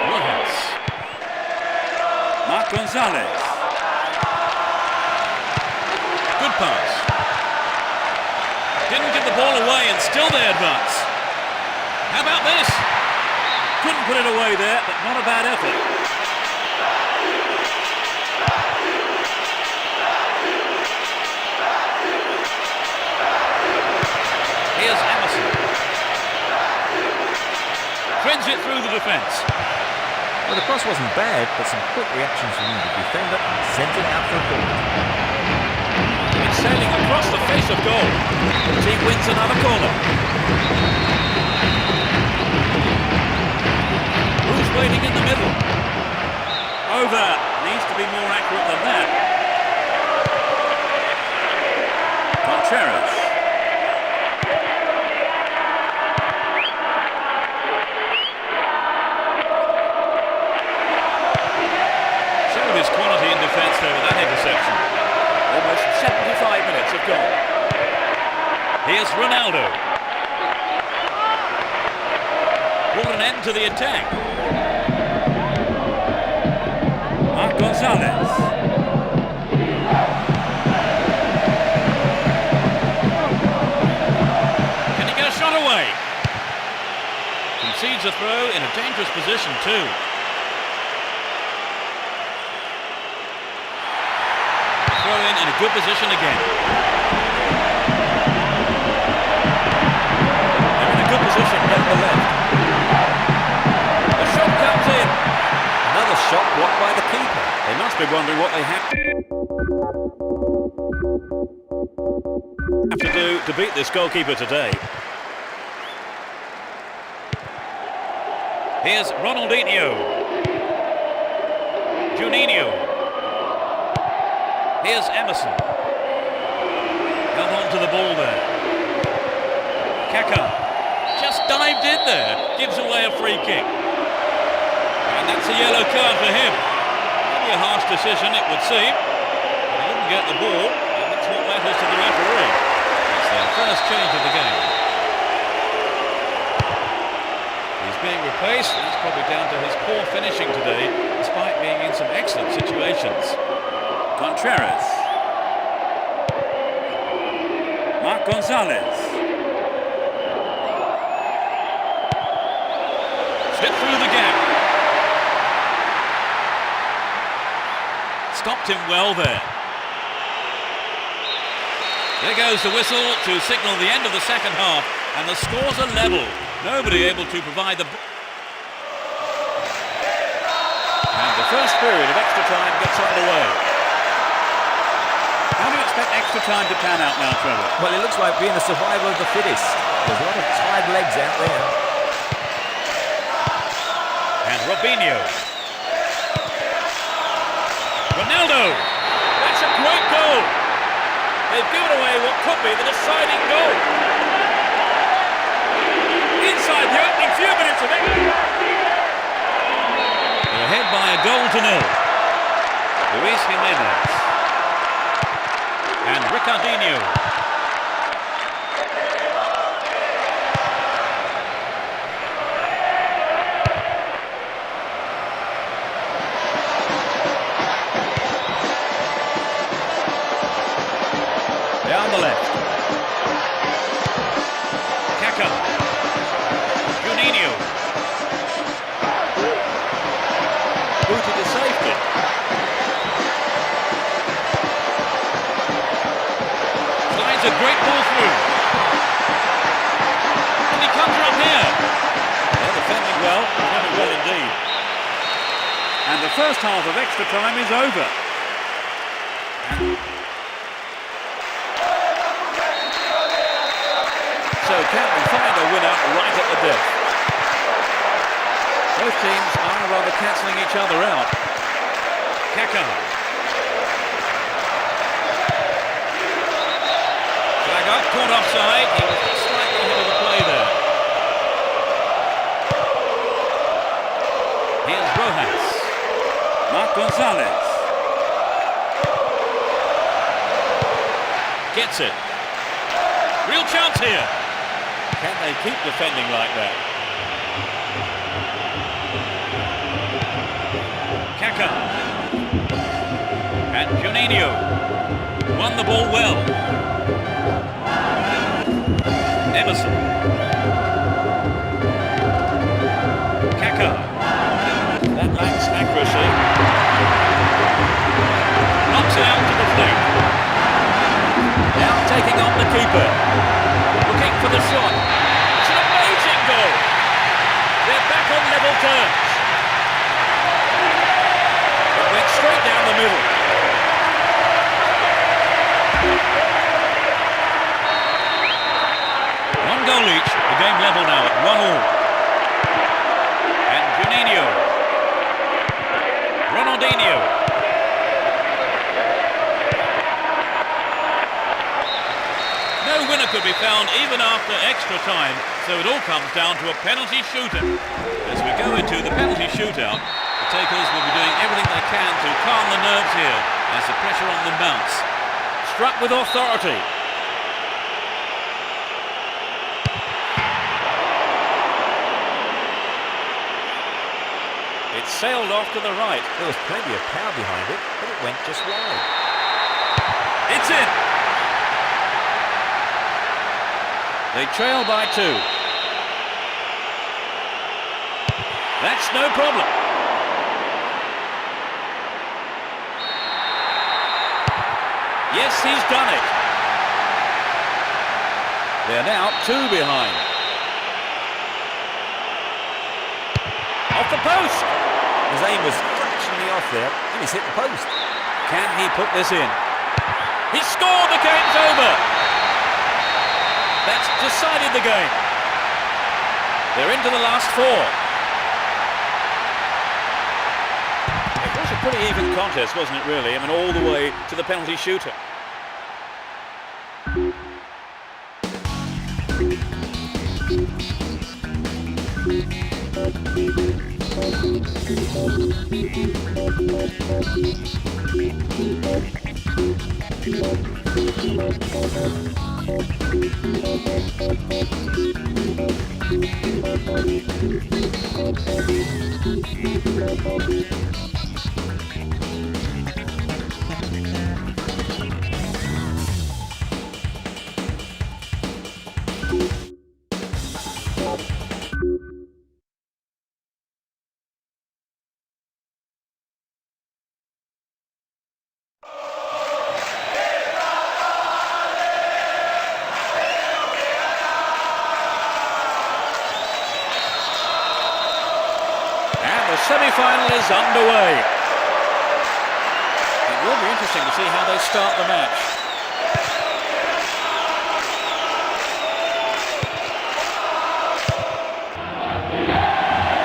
Rojas. Mark Gonzalez. Good pass. Didn't give the ball away and still they advance. How about this? Couldn't put it away there, but not a bad effort. Here's Emerson. Threads it through the defence. Well, the cross wasn't bad, but some quick reactions from the defender sent it out for a goal. It's sailing across the face of goal. The team wins another corner. Who's waiting in the middle? Over. Needs to be more accurate than that. Contreras. His quality in defence there with that interception. Almost 75 minutes have gone. Here's Ronaldo. Brought an end to the attack. Mark Gonzalez. receives a throw in a dangerous position too. Throw in a good position again. They're in a good position down the left. The shot comes in. Another shot blocked by the keeper. They must be wondering what they have to do to beat this goalkeeper today. Here's Ronaldinho. Juninho. Here's Emerson. Held on to the ball there. Kaka just dived in there. Gives away a free kick. And that's a yellow card for him. Maybe a harsh decision, it would seem. But he didn't get the ball, and that's what matters to the referee. It's their first change of the game. He's being replaced. That's probably down to his poor finishing today, despite being in some excellent situations. Contreras. Marc Gonzalez. Slip through the gap. Stopped him well there. There goes the whistle to signal the end of the second half, and the scores are level. Nobody able to provide the... And the first period of extra time gets underway. How do you expect extra time to pan out now, Trevor? Well, it looks like being the survival of the fittest. There's a lot of tired legs out there. And Robinho. Ronaldo. That's a great goal. They've given away what could be the deciding goal. Inside the opening few minutes of it. They're ahead by a goal to nil. Luis Jimenez. And Ricardinho. Down the left. Kaka. Juninho. Booted to safety. Slides a great ball through. And he comes from here. They're defending well. Defending well indeed. And the first half of extra time is over. So can we find a winner right at the death? Both teams are rather cancelling each other out. Kaka. Flag up, caught offside. He was just slightly ahead of the play there. Here's Rojas. Marc Gonzalez. Gets it. Real chance here. Can they keep defending like that? Kaka. And Juninho. Won the ball well. Emerson. Kaka. That lacks accuracy. Knocks it out to the flank. Now taking on the keeper. Looking for the shot. It's an amazing goal. They're back on level terms. It went straight down the middle. One goal each. The game level now at 1-1. And Juninho. Ronaldinho. No winner could be found even after extra time, so it all comes down to a penalty shootout. As we go into the penalty shootout, the takers will be doing everything they can to calm the nerves here as the pressure on them mounts. Struck with authority. It sailed off to the right. There was plenty of power behind it, but it went just wide. It's in. They trail by 2. That's no problem. Yes, he's done it. They're now 2 behind. Off the post. His aim was fractionally off there, and he's hit the post. Can he put this in? He scored, the game's over. That's decided the game. They're into the last 4. It was a pretty even contest, wasn't it, really? I mean, all the way to the penalty shooter. The semi-final is underway. It will be interesting to see how they start the match.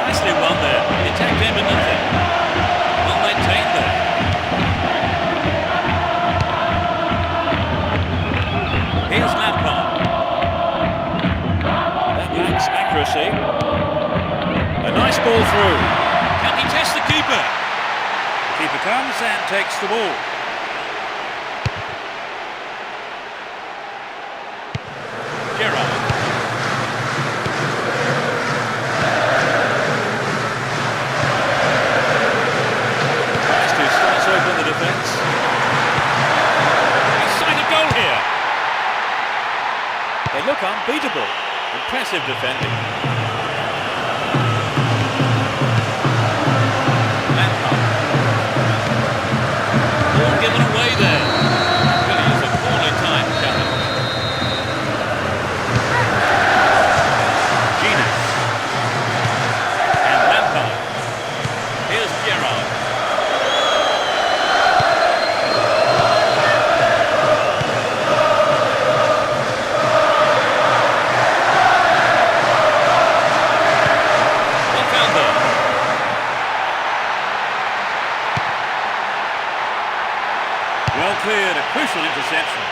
Nicely won there. He attacked imminently. Well maintained there. Here's Lampard. That lacks accuracy. A nice ball through. Can he test the keeper? The keeper comes and takes the ball. Gerrard. Tries to slice open the defence. He's signed a goal here. They look unbeatable. Impressive defending. Given away there. Really is a poorly timed challenge. Genius. And Lampard. Here's Gerrard. Look out there. Well cleared, a crucial interception.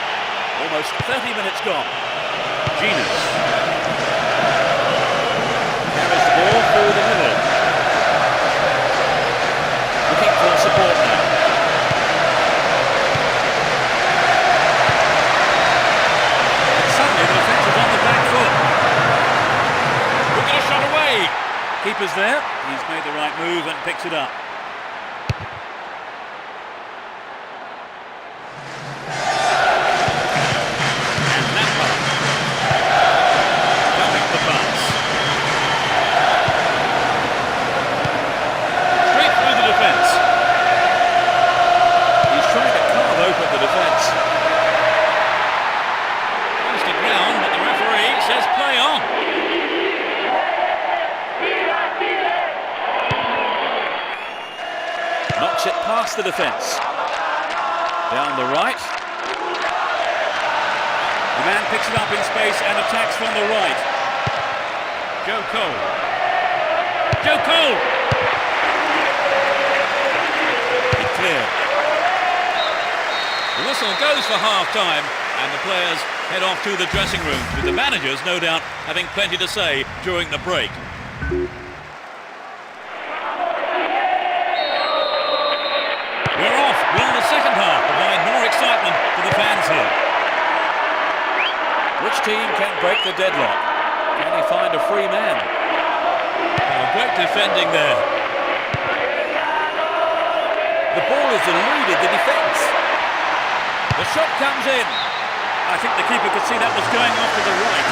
Almost 30 minutes gone. Genius. Carries the ball through the middle. Looking for support now. And suddenly the defence is on the back foot. We'll get a shot away. Keeper's there. He's made the right move and picks it up. Knocks it past the defence. Down the right. The man picks it up in space and attacks from the right. Joe Cole. Joe Cole! Clear. The whistle goes for half-time and the players head off to the dressing room, with the managers no doubt having plenty to say during the break. We're off. Will the second half provide more excitement to the fans here? Which team can break the deadlock? Can he find a free man? Oh, great defending there. The ball has eluded the defence. The shot comes in. I think the keeper could see that was going off to the right.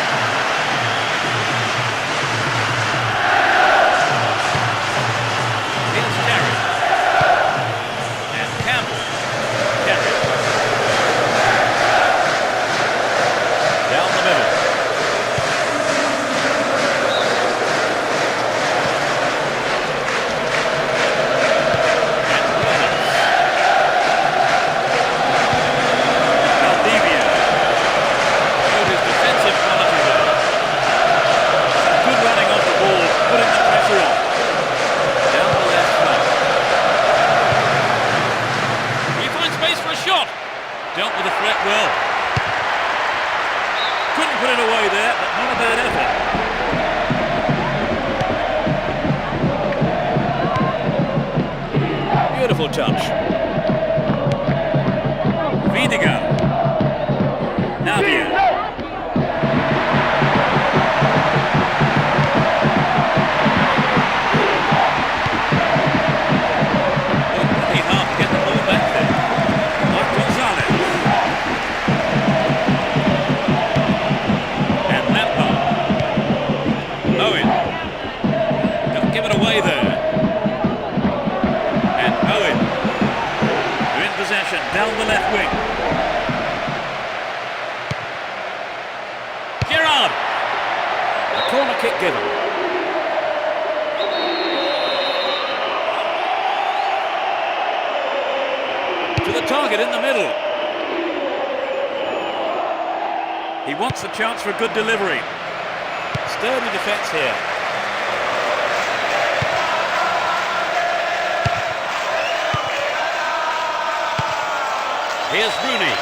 dealt with the threat well. Couldn't put it away there, but not a bad effort. Beautiful touch. Vidigal. Navia. Really hard to get the ball back there. Mark Gonzalez. And Lampard. Owen. Don't give it away there. And Owen. They're in possession, down the left wing. Gerrard. A corner kick given. To the target in the middle. He wants the chance for a good delivery. Sturdy defence here. Here's Rooney.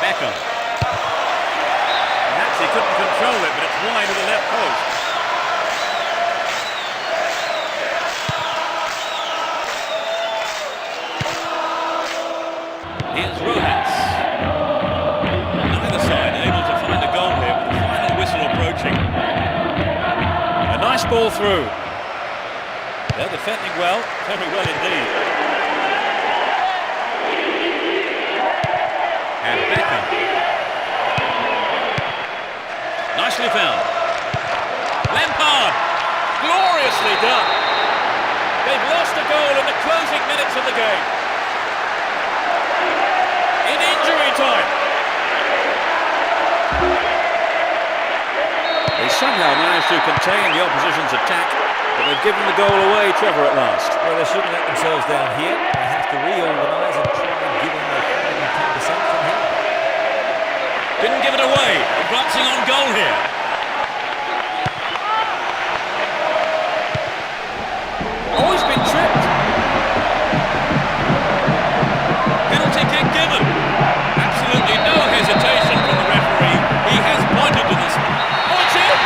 Beckham. Perhaps he couldn't control it, but it's wide of the left post. Here's Rojas. Neither side able to find a goal here with the final whistle approaching. A nice ball through. They're defending well, very well indeed. And Beckham. Nicely found. Lampard. Gloriously done. They've lost a goal in the closing minutes of the game. In injury time. They somehow managed to contain the opposition's attack, but they've given the goal away, Trevor, at last. Well, they shouldn't let themselves down here. They have to reorganise and try and give them their 10% from here. Didn't give it away. Advancing on goal here. Oh, he's been tripped. Penalty kick given. Absolutely no hesitation from the referee. He has pointed to this. Oh, it's in!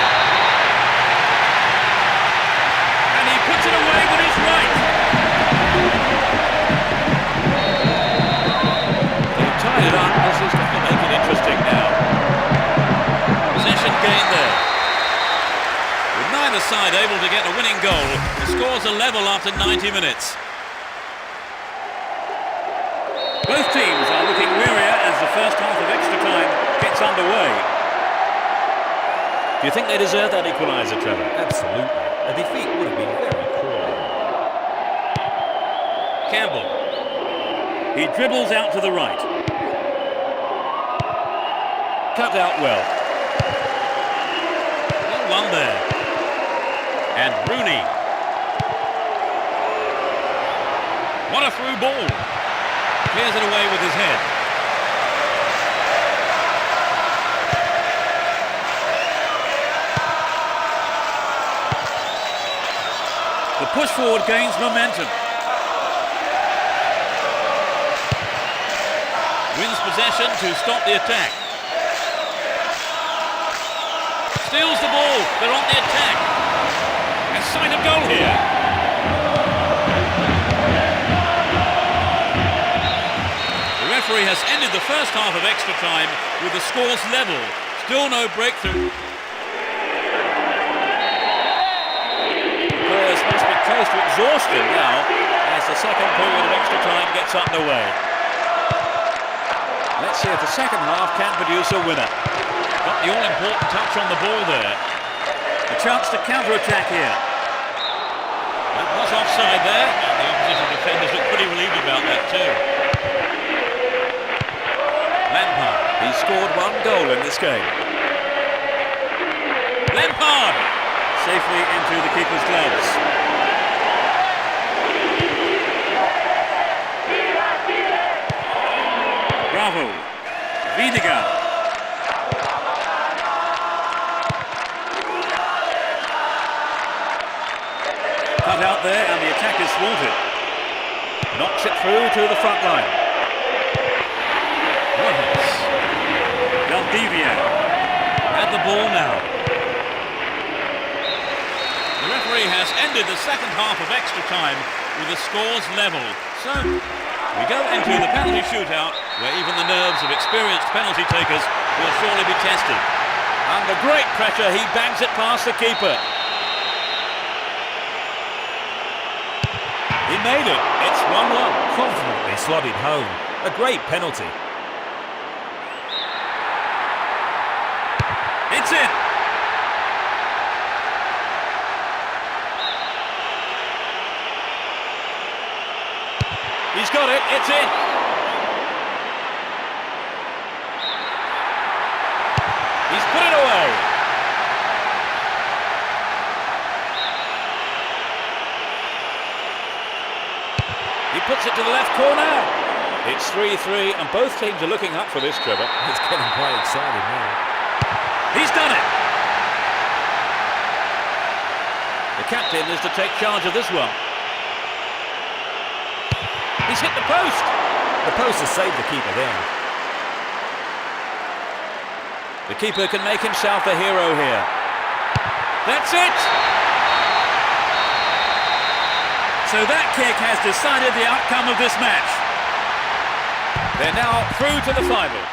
And he puts it away with his right. They've tied it up. This is going to make it interesting now. Possession gain there. With neither side able to get a winning goal, the scores are level after 90 minutes. Both teams are looking wearier as the first half of extra time gets underway. Do you think they deserve that equaliser, Trevor? Absolutely. A defeat would have been very poor. Campbell. He dribbles out to the right. Cut out well. Well won there. And Rooney. What a through ball. Clears it away with his head. The push forward gains momentum. Wins possession to stop the attack. Steals the ball. They're on the attack. A sight of goal here. The referee has ended the first half of extra time with the scores level. Still no breakthrough. Players must be close to exhaustion now as the second period of extra time gets underway. Let's see if the second half can produce a winner. Got the all-important touch on the ball there. A chance to counter-attack here. That was offside there, and the opposition defenders look pretty relieved about that too. Lampard, he scored one goal in this game. Lampard! Safely into the keeper's gloves. Bravo. Vidigal. Cut out there and the attack is thwarted. Knocks it through to the front line. Valdivia. Had the ball now. The referee has ended the second half of extra time with the scores level. So we go into the penalty shootout where even the nerves of experienced penalty takers will surely be tested. Under great pressure, he bangs it past the keeper. He made it. It's 1-1. Confidently slotted home. A great penalty. It's in. He's got it. It's in. He's put it away. He puts it to the left corner. It's 3-3 and both teams are looking up for this, Trevor. It's getting quite exciting now. He's done it. The captain is to take charge of this one. He's hit the post. The post has saved the keeper there. The keeper can make himself a hero here. That's it! So that kick has decided the outcome of this match. They're now through to the final.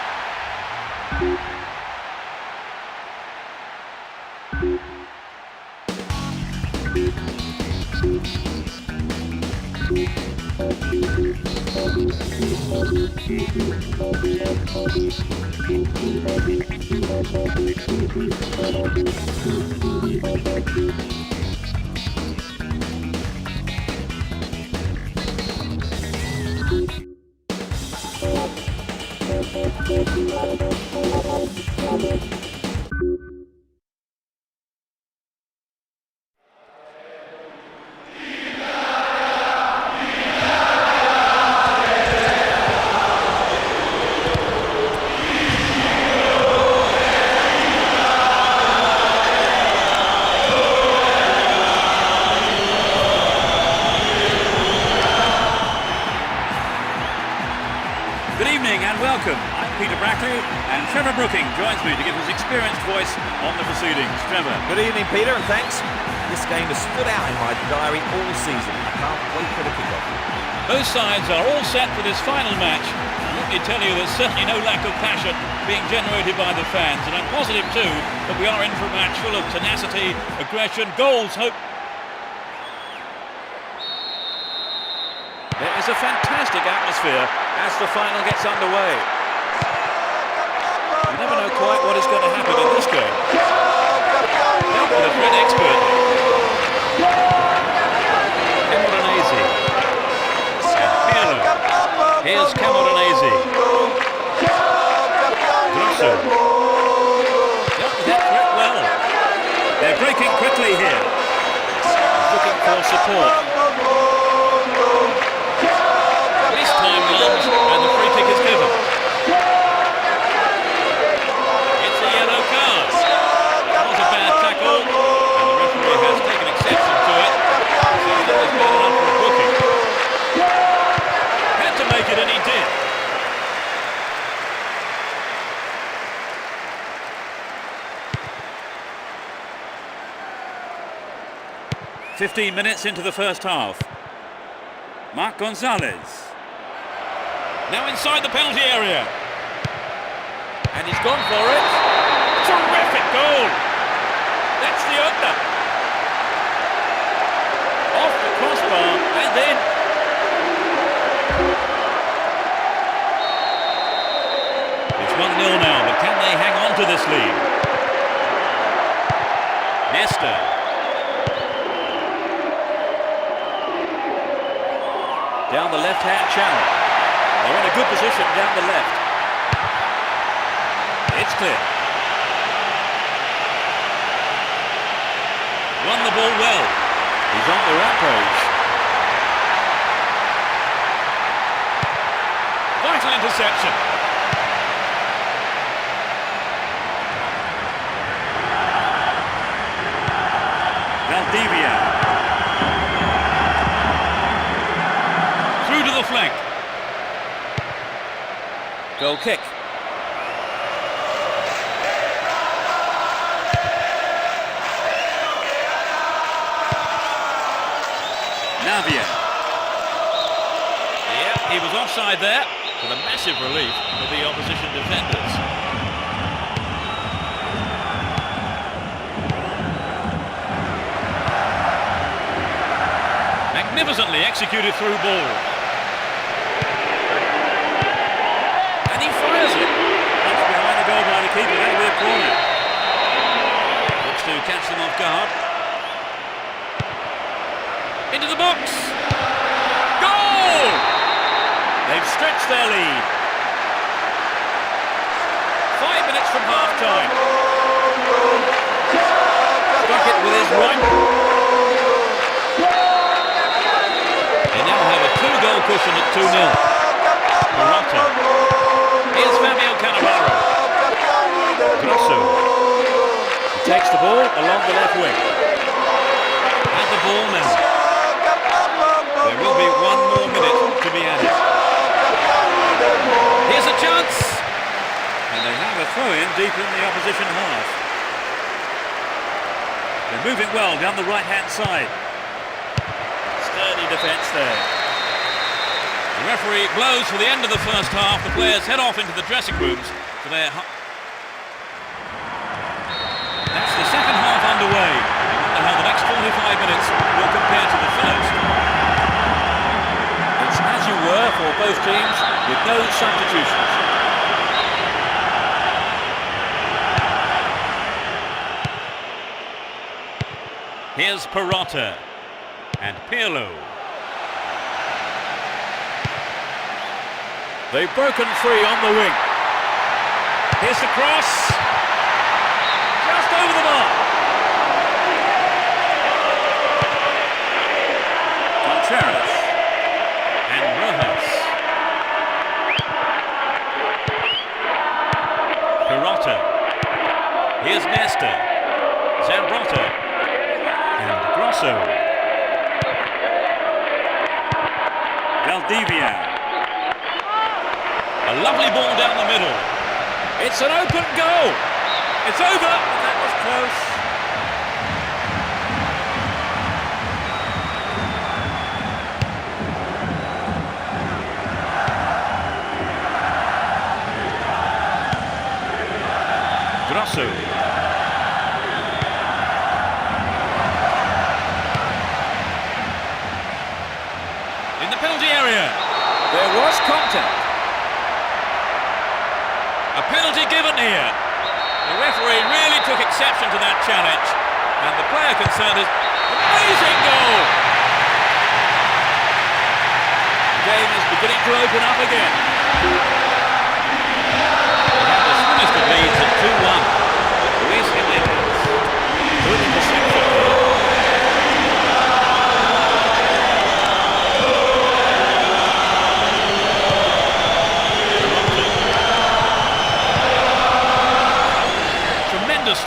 Good evening and welcome. I'm Peter Brackley and Trevor Brooking joins me to give his experienced voice on the proceedings. Trevor. Good evening, Peter, and thanks. This game has stood out in my diary all season. I can't wait for the kickoff. Both sides are all set for this final match. And let me tell you, there's certainly no lack of passion being generated by the fans. And I'm positive too that we are in for a match full of tenacity, aggression, goals, hope. There is a fantastic atmosphere as the final gets underway. You never know quite what is going to happen in this game. Dealt with it very expertly. Camoranesi. And here's Camoranesi. Grosso. Dealt with that threat well. They're breaking quickly here. He's looking for support. This time comes and the free kick is given. It's a yellow card. It was a bad tackle and the referee has taken exception to it. So that is bad enough for a booking. Had to make it and he did. "15 minutes into the first half. Marc Gonzalez. Now inside the penalty area. And he's gone for it. Terrific goal. That's the opener. Off the crossbar and then. It's 1-0 now, but can they hang on to this lead? Nesta. Down the left-hand channel. They're in a good position down the left. It's clear. Won the ball well. He's on the rampage. Vital interception. Valdivia. Through to the flank. Goal kick. Navia. Yeah, he was offside there, to the massive relief of the opposition defenders. Magnificently executed through ball. And he fires it. That's behind the goal by the keeper. That'll be a corner. Looks to catch them off guard. Into the box. Goal! They've stretched their lead. 5 minutes from half-time. Struck it with his right. They now have a 2-goal cushion at 2-0. Morata. Here's Fabio Cannavaro. Grosso. He takes the ball along the left wing. At the ball now. There will be 1 more minute to be added. Here's a chance. And they have a throw-in deep in the opposition half. They're moving well down the right-hand side. Sturdy defence there. The referee blows for the end of the first half. The players head off into the dressing rooms for their... That's the second half underway. I wonder how the next 45 minutes will compare to the first. It's as you were for both teams, with no substitutions. Here's Perrotta and Pirlo. They've broken free on the wing. Here's the cross. Just over the mark. Contreras. And Rojas. Perrotta. Here's Nesta. Zambrotta. And Grosso. Valdivia. A lovely ball down the middle. It's an open goal. It's over. That was close. Grosso. In the penalty area. There was contact. A penalty given here. The referee really took exception to that challenge, and the player concerned is amazing goal. The game is beginning to open up again. They have the swimmest of leads at 2-1. Luis Jimenez. Good interception.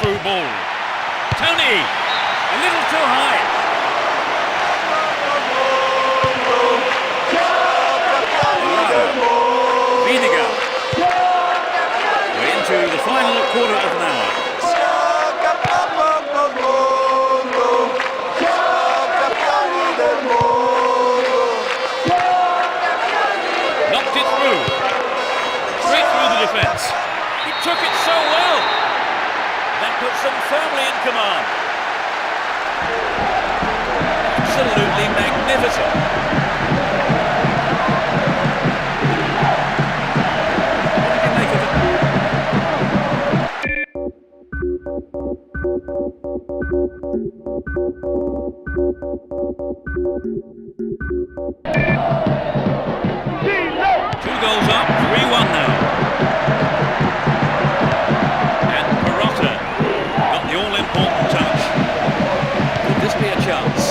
Through ball. Tony, a little too high. Vinegar. We're into the final quarter of an hour. Knocked it through. Straight through the defence. He took it so well. That puts them firmly in command. Absolutely magnificent. What did you make of it? Two goals up, 3-1 now. All-important touch. Could this be a chance?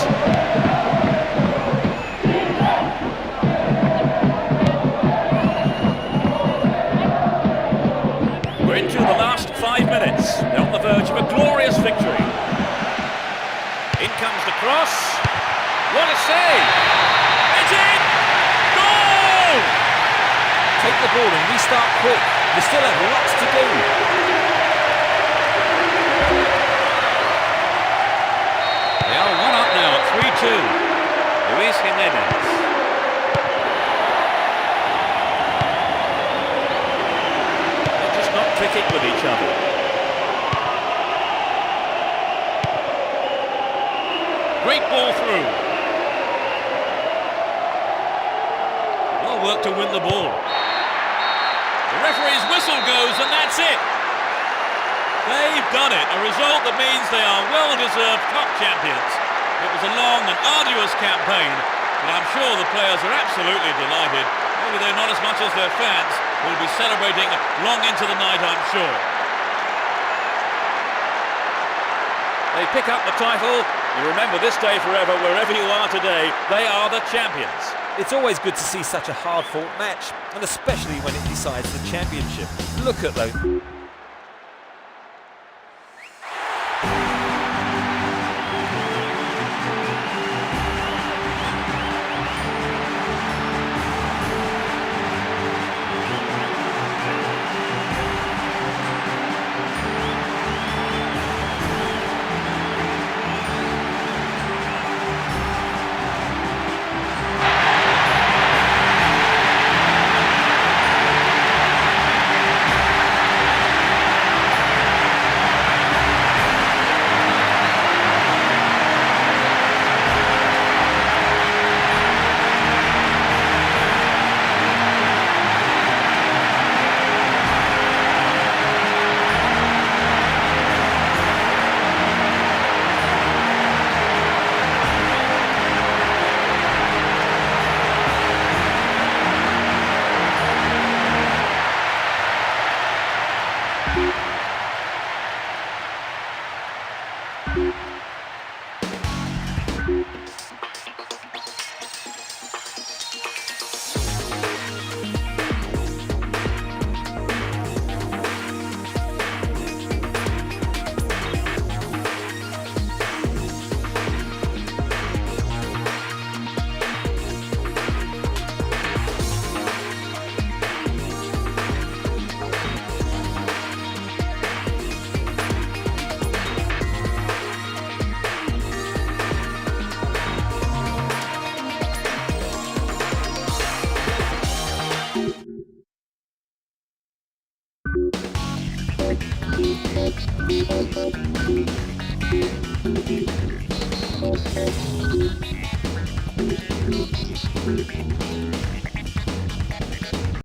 We're into the last 5 minutes. They're on the verge of a glorious victory. In comes the cross. What a save! It's in! Goal! Take the ball and restart quick. We still have lots to do. They are 1 up now at 3-2. Luis Jimenez. They're just not clicking with each other. Great ball through. Well worked to win the ball. The referee's whistle goes, and that's it. They've done it, a result that means they are well-deserved cup champions. It was a long and arduous campaign, but I'm sure the players are absolutely delighted. Maybe they're not as much as their fans, who will be celebrating long into the night, I'm sure. They pick up the title. You remember this day forever, wherever you are today. They are the champions. It's always good to see such a hard-fought match, and especially when it decides the championship. Look at those.